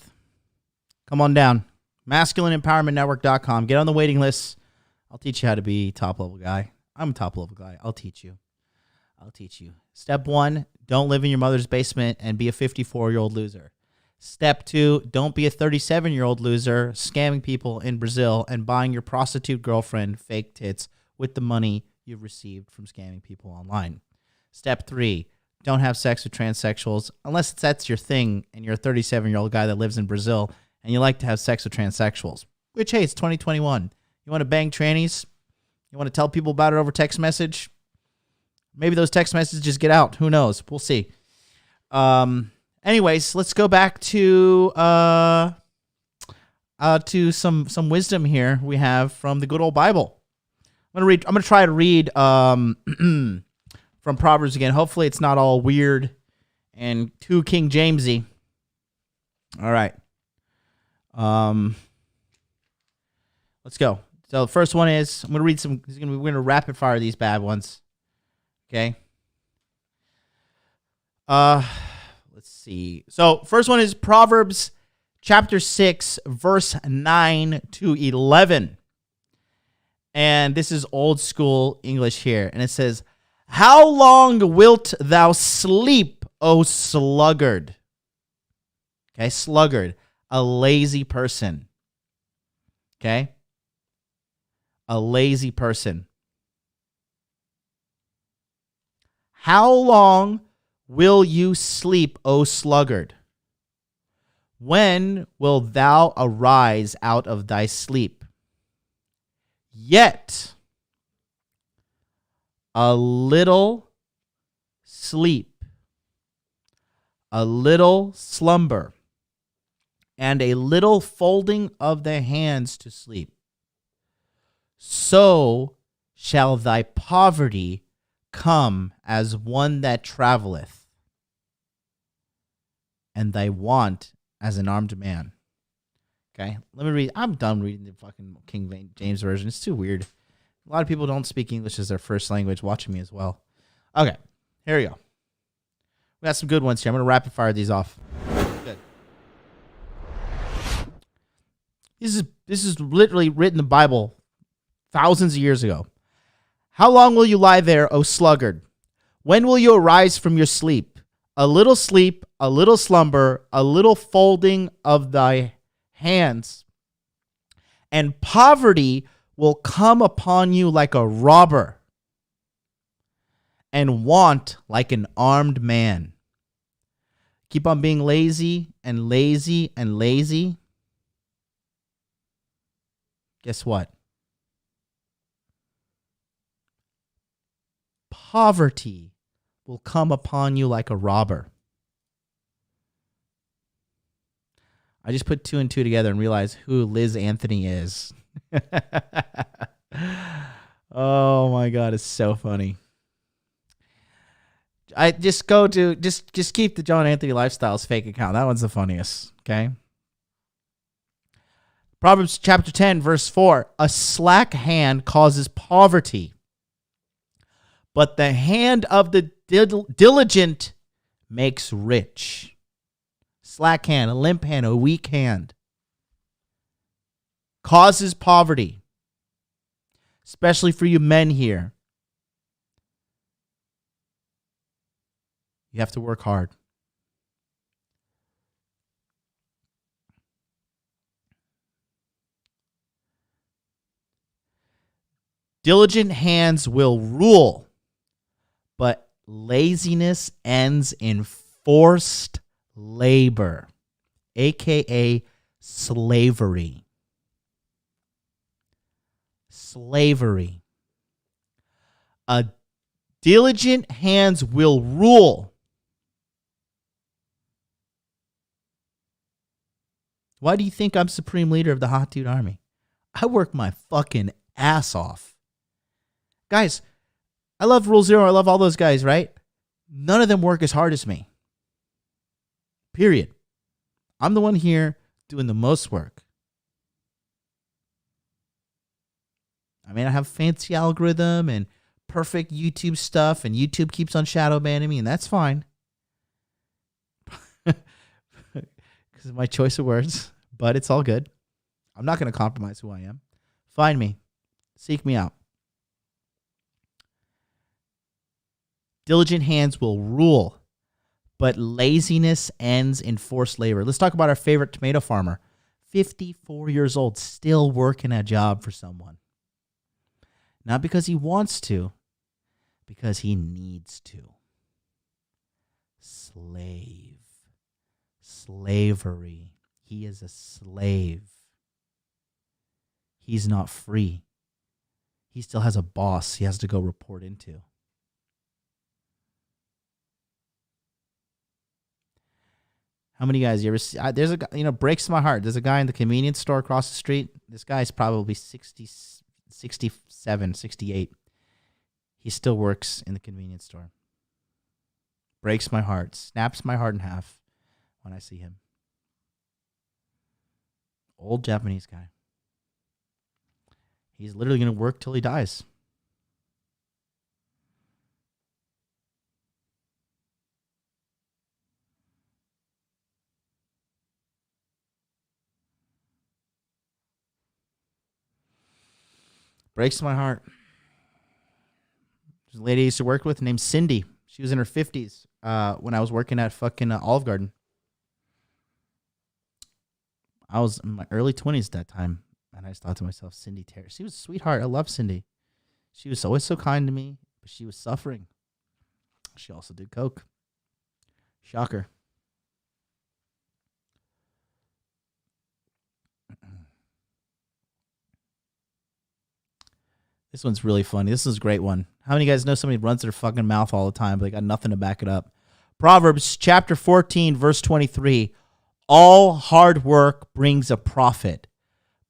Come on down. MasculineEmpowermentNetwork.com. Get on the waiting list. I'll teach you how to be a top-level guy. I'm a top-level guy. I'll teach you. Step 1, don't live in your mother's basement and be a 54-year-old loser. Step 2, don't be a 37-year-old loser scamming people in Brazil and buying your prostitute girlfriend fake tits with the money you've received from scamming people online. Step 3, don't have sex with transsexuals unless that's your thing and you're a 37-year-old guy that lives in Brazil and you like to have sex with transsexuals. Which, hey, it's 2021. You want to bang trannies? You want to tell people about it over text message? Maybe those text messages get out. Who knows? We'll see. Anyways, let's go back to to some wisdom here we have from the good old Bible. I'm gonna try to read from Proverbs again. Hopefully it's not all weird and too King Jamesy. All right. Let's go. So the first one is, I'm gonna read some. We're gonna rapid fire these bad ones. Okay. Let's see. So first one is Proverbs chapter 6, verse 9 to 11. And this is old school English here. And it says, "How long wilt thou sleep, O sluggard?" Okay, sluggard, a lazy person. Okay? A lazy person. How long will you sleep, O sluggard? When wilt thou arise out of thy sleep? Yet a little sleep, a little slumber, and a little folding of the hands to sleep. So shall thy poverty come as one that traveleth, and thy want as an armed man. Okay, let me read. I'm done reading the fucking King James Version. It's too weird. A lot of people don't speak English as their first language, watching me as well. Okay, here we go. We got some good ones here. I'm going to rapid fire these off. Good. This is literally written in the Bible thousands of years ago. How long will you lie there, O sluggard? When will you arise from your sleep? A little sleep, a little slumber, a little folding of thy hands, and poverty will come upon you like a robber, and want like an armed man. Keep on being lazy and lazy and lazy. Guess what? Poverty will come upon you like a robber. I just put 2 and 2 together and realized who Liz Anthony is. Oh my God, it's so funny. I just go to just keep the John Anthony Lifestyles fake account. That one's the funniest. Okay. Proverbs chapter 10, verse 4. A slack hand causes poverty, but the hand of the diligent makes rich. Slack hand, a limp hand, a weak hand causes poverty, especially for you men here. You have to work hard. Diligent hands will rule, but laziness ends in forced labor, aka slavery. Slavery. A diligent hands will rule. Why do you think I'm supreme leader of the Hot Dude Army? I work my fucking ass off. Guys, I love Rule Zero. I love all those guys, right? None of them work as hard as me. Period. I'm the one here doing the most work. I mean, I have fancy algorithm and perfect YouTube stuff, and YouTube keeps on shadow banning me, and that's fine. Because of my choice of words, but it's all good. I'm not going to compromise who I am. Find me. Seek me out. Diligent hands will rule, but laziness ends in forced labor. Let's talk about our favorite tomato farmer. 54 years old, still working a job for someone. Not because he wants to, because he needs to. Slave. Slavery. He is a slave. He's not free. He still has a boss he has to go report into. How many guys you ever see? There's a guy, breaks my heart. There's a guy in the convenience store across the street. This guy's probably 60, 67, 68. He still works in the convenience store. Breaks my heart. Snaps my heart in half when I see him. Old Japanese guy. He's literally going to work till he dies. Breaks my heart. There's a lady I used to work with named Cindy. She was in her 50s when I was working at fucking Olive Garden. I was in my early 20s at that time. And I just thought to myself, Cindy Terry. She was a sweetheart. I love Cindy. She was always so kind to me, but she was suffering. She also did coke. Shocker. This one's really funny. This is a great one. How many of you guys know somebody runs their fucking mouth all the time, but they got nothing to back it up? Proverbs chapter 14, verse 23. All hard work brings a profit,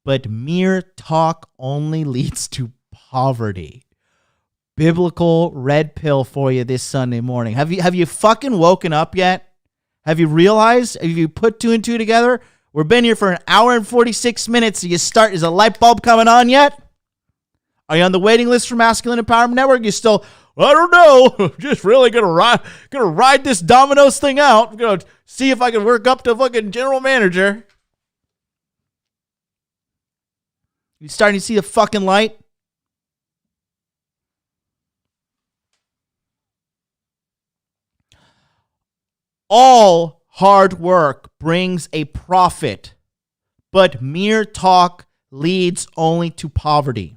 but mere talk only leads to poverty. Biblical red pill for you this Sunday morning. Have you fucking woken up yet? Have you realized? Have you put two and two together? We've been here for an hour and 46 minutes. So is a light bulb coming on yet? Are you on the waiting list for Masculine Empowerment Network? You still, I don't know. Just really gonna ride this Domino's thing out. I'm gonna see if I can work up to fucking general manager. You starting to see the fucking light? All hard work brings a profit, but mere talk leads only to poverty.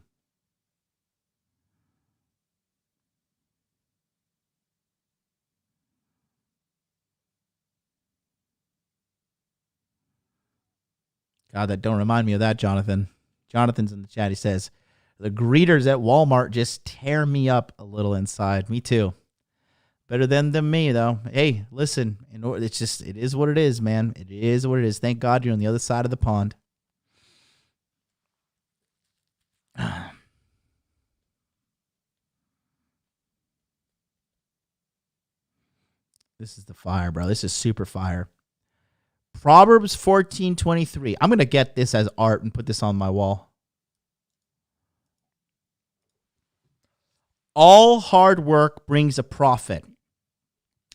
God, that don't remind me of that, Jonathan. Jonathan's in the chat. He says, the greeters at Walmart just tear me up a little inside. Me too. Better than me, though. Hey, listen, it is what it is, man. It is what it is. Thank God you're on the other side of the pond. This is the fire, bro. This is super fire. Proverbs 14:23. I'm going to get this as art and put this on my wall. All hard work brings a profit,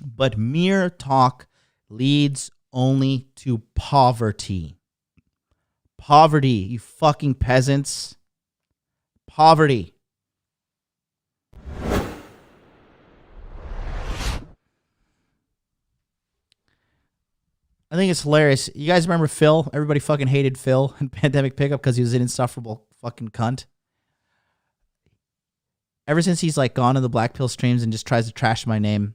but mere talk leads only to poverty. Poverty, you fucking peasants. Poverty. I think it's hilarious. You guys remember Phil? Everybody fucking hated Phil in Pandemic Pickup because he was an insufferable fucking cunt. Ever since he's like gone on the Black Pill streams and just tries to trash my name,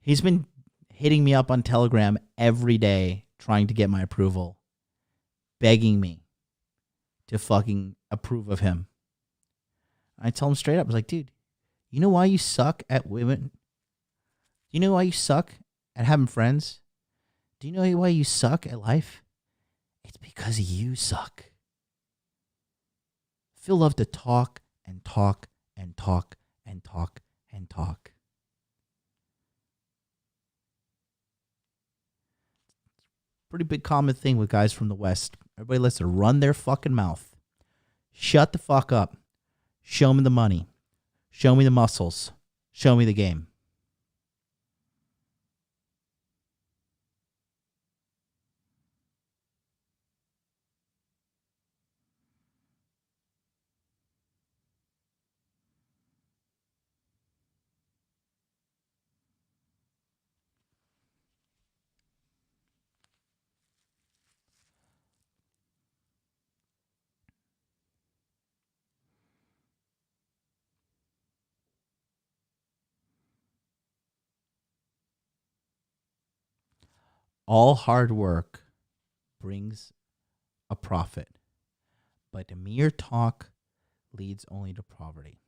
he's been hitting me up on Telegram every day trying to get my approval, begging me to fucking approve of him. I tell him straight up, I was like, dude, you know why you suck at women? You know why you suck at having friends? Do you know why you suck at life? It's because you suck. Phil loved to talk and talk and talk and talk and talk. Pretty big common thing with guys from the West. Everybody lets to run their fucking mouth. Shut the fuck up. Show me the money. Show me the muscles. Show me the game. All hard work brings a profit, but mere talk leads only to poverty.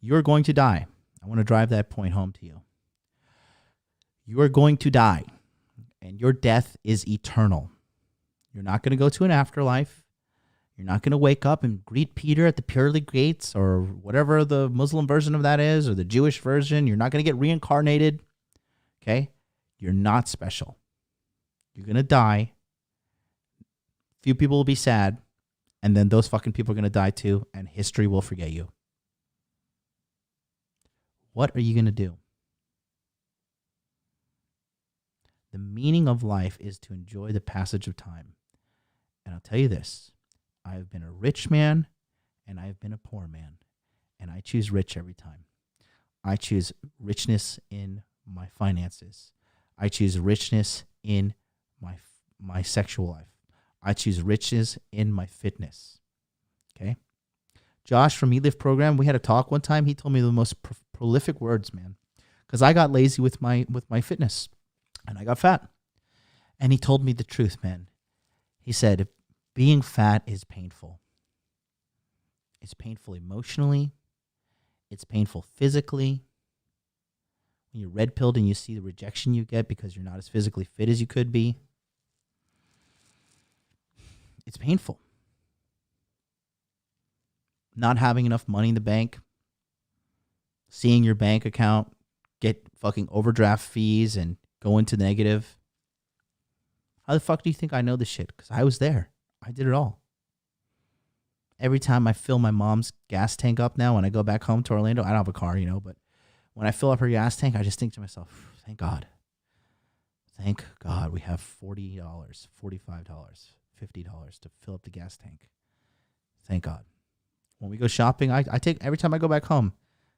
You're going to die. I want to drive that point home to you. You are going to die. And your death is eternal. You're not going to go to an afterlife. You're not going to wake up and greet Peter at the pearly gates or whatever the Muslim version of that is, or the Jewish version. You're not going to get reincarnated. Okay? You're not special. You're going to die. Few people will be sad. And then those fucking people are going to die too. And history will forget you. What are you going to do? The meaning of life is to enjoy the passage of time. And I'll tell you this. I've been a rich man and I've been a poor man. And I choose rich every time. I choose richness in my finances. I choose richness in my sexual life. I choose richness in my fitness. Okay? Josh from eLift program, we had a talk one time. He told me the most prolific words, man. Because I got lazy with my fitness. And I got fat. And he told me the truth, man. He said, being fat is painful. It's painful emotionally. It's painful physically. When you're red-pilled and you see the rejection you get because you're not as physically fit as you could be. It's painful. Not having enough money in the bank. Seeing your bank account get fucking overdraft fees and go into negative. How the fuck do you think I know this shit? Because I was there. I did it all. Every time I fill my mom's gas tank up now when I go back home to Orlando, I don't have a car, but when I fill up her gas tank, I just think to myself, thank God. Thank God we have $40, $45, $50 to fill up the gas tank. Thank God. When we go shopping, I take, every time I go back home,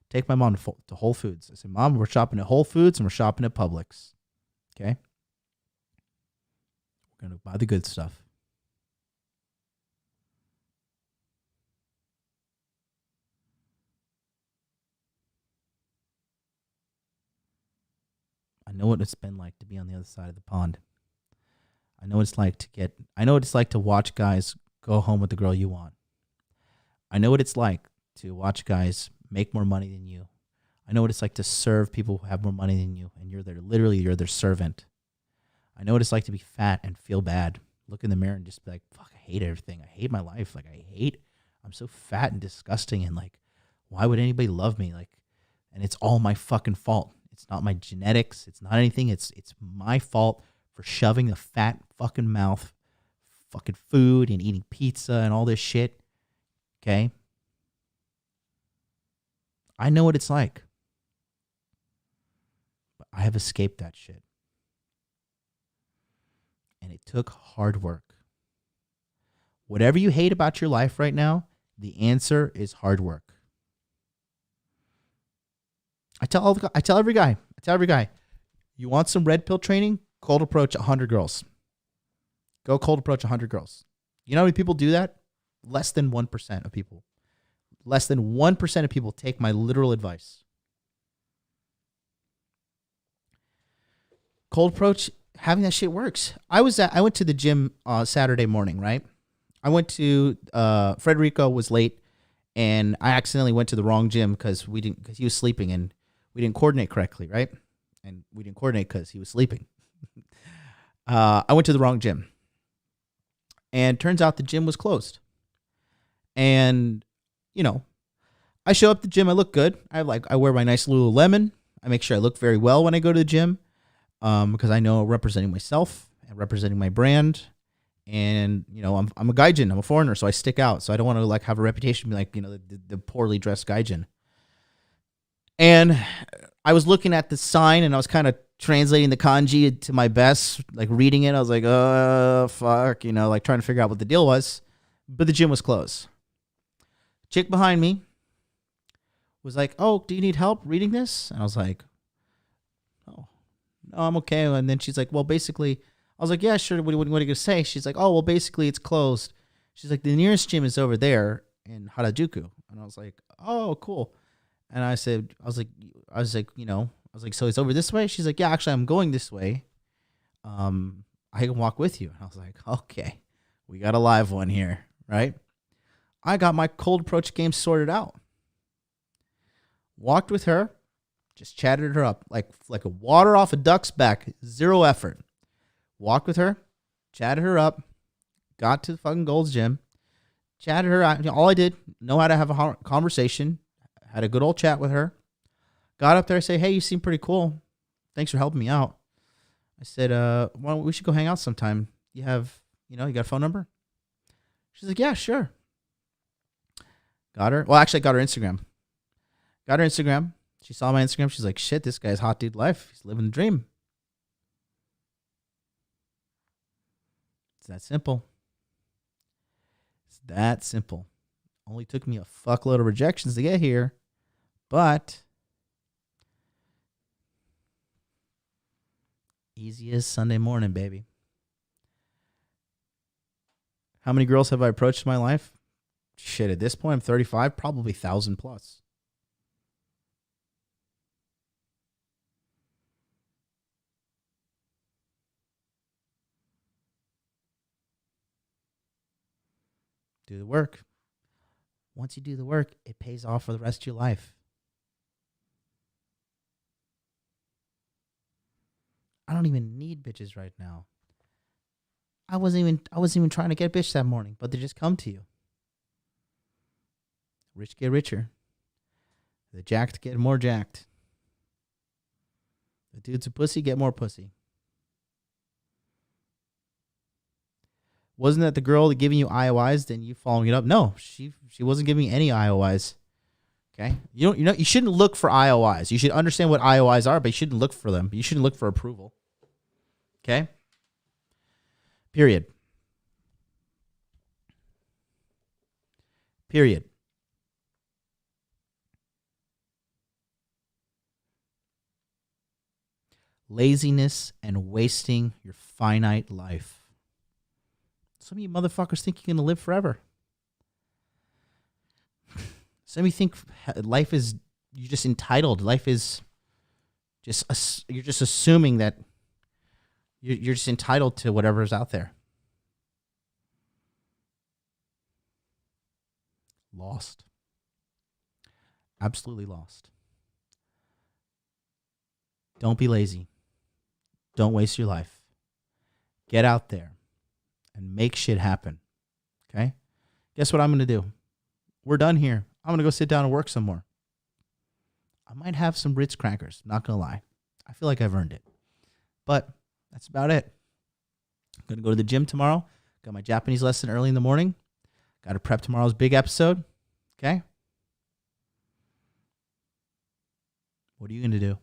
take my mom to Whole Foods. I say, Mom, we're shopping at Whole Foods and we're shopping at Publix. Okay? We're going to buy the good stuff. I know what it's been like to be on the other side of the pond. I know what it's like to watch guys go home with the girl you want. I know what it's like to watch guys make more money than you. I know what it's like to serve people who have more money than you, and you're their servant. I know what it's like to be fat and feel bad. Look in the mirror and just be like, fuck, I hate everything. I hate my life. I'm so fat and disgusting, and why would anybody love me? And it's all my fucking fault. It's not my genetics. It's not anything. It's my fault for shoving a fat fucking mouth, fucking food and eating pizza and all this shit. Okay? I know what it's like. But I have escaped that shit. And it took hard work. Whatever you hate about your life right now, the answer is hard work. I tell every guy, you want some red pill training? Cold approach 100 girls. Go cold approach 100 girls. You know how many people do that? Less than 1% of people. Less than 1% of people take my literal advice. Cold approach, having that shit works. I went to the gym Saturday morning, right? I went to Frederico was late, and I accidentally went to the wrong gym because he was sleeping and we didn't coordinate correctly, right? And we didn't coordinate because he was sleeping. I went to the wrong gym, and turns out the gym was closed. And I show up to the gym. I look good. I wear my nice Lululemon. I make sure I look very well when I go to the gym, because I know I'm representing myself and representing my brand. And I'm a gaijin. I'm a foreigner, so I stick out. So I don't want to have a reputation be the poorly dressed gaijin. And I was looking at the sign and I was kind of translating the kanji to my best, reading it. I was like, fuck, trying to figure out what the deal was. But the gym was closed. Chick behind me was like, oh, do you need help reading this? And I was like, oh, no, I'm okay. And then she's like, well, basically, I was like, yeah, sure. What are you going to say? She's like, oh, well, basically it's closed. She's like, the nearest gym is over there in Harajuku. And I was like, oh, cool. And I was like, so it's over this way? She's like, yeah, actually, I'm going this way. I can walk with you. And I was like, okay, we got a live one here, right? I got my cold approach game sorted out. Walked with her, just chatted her up like a water off a duck's back, zero effort. walked with her, chatted her up, got to the fucking Gold's Gym, chatted her out. All I did, know how to have a conversation, had a good old chat with her. Got up there, say, hey, you seem pretty cool. Thanks for helping me out. I said, we should go hang out sometime. You got a phone number? She's like, yeah, sure. Got her. Well, actually, I got her Instagram. Got her Instagram. She saw my Instagram. She's like, shit, this guy's hot dude life. He's living the dream. It's that simple. It's that simple. Only took me a fuckload of rejections to get here, but easy as Sunday morning, baby. How many girls have I approached in my life? Shit, at this point, I'm 35, probably 1,000 plus. Do the work. Once you do the work, it pays off for the rest of your life. I don't even need bitches right now. I wasn't even trying to get a bitch that morning, but they just come to you. Rich get richer. The jacked get more jacked. The dudes who pussy get more pussy. Wasn't that the girl giving you IOIs, then you following it up? No, she wasn't giving me any IOIs. Okay? You shouldn't look for IOIs. You should understand what IOIs are, but you shouldn't look for them. You shouldn't look for approval. Okay? Period. Laziness and wasting your finite life. Some of you motherfuckers think you're going to live forever. Some of you think life is, you're just entitled. Life is just, you're just assuming that you're just entitled to whatever's out there. Lost. Absolutely lost. Don't be lazy. Don't waste your life. Get out there and make shit happen. Okay? Guess what I'm going to do? We're done here. I'm going to go sit down and work some more. I might have some Ritz crackers. Not going to lie. I feel like I've earned it. But that's about it. I'm going to go to the gym tomorrow. Got my Japanese lesson early in the morning. Got to prep tomorrow's big episode. Okay? What are you going to do?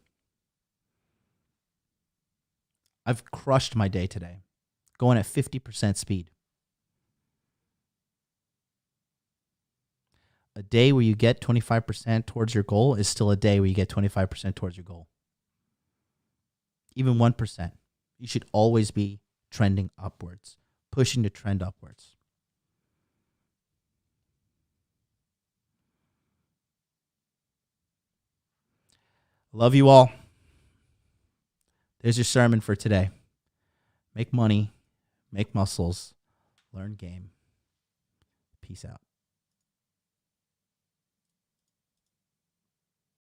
I've crushed my day today. Going at 50% speed. A day where you get 25% towards your goal is still a day where you get 25% towards your goal. Even 1%. You should always be trending upwards, pushing the trend upwards. Love you all. There's your sermon for today. Make money, make muscles, learn game. Peace out.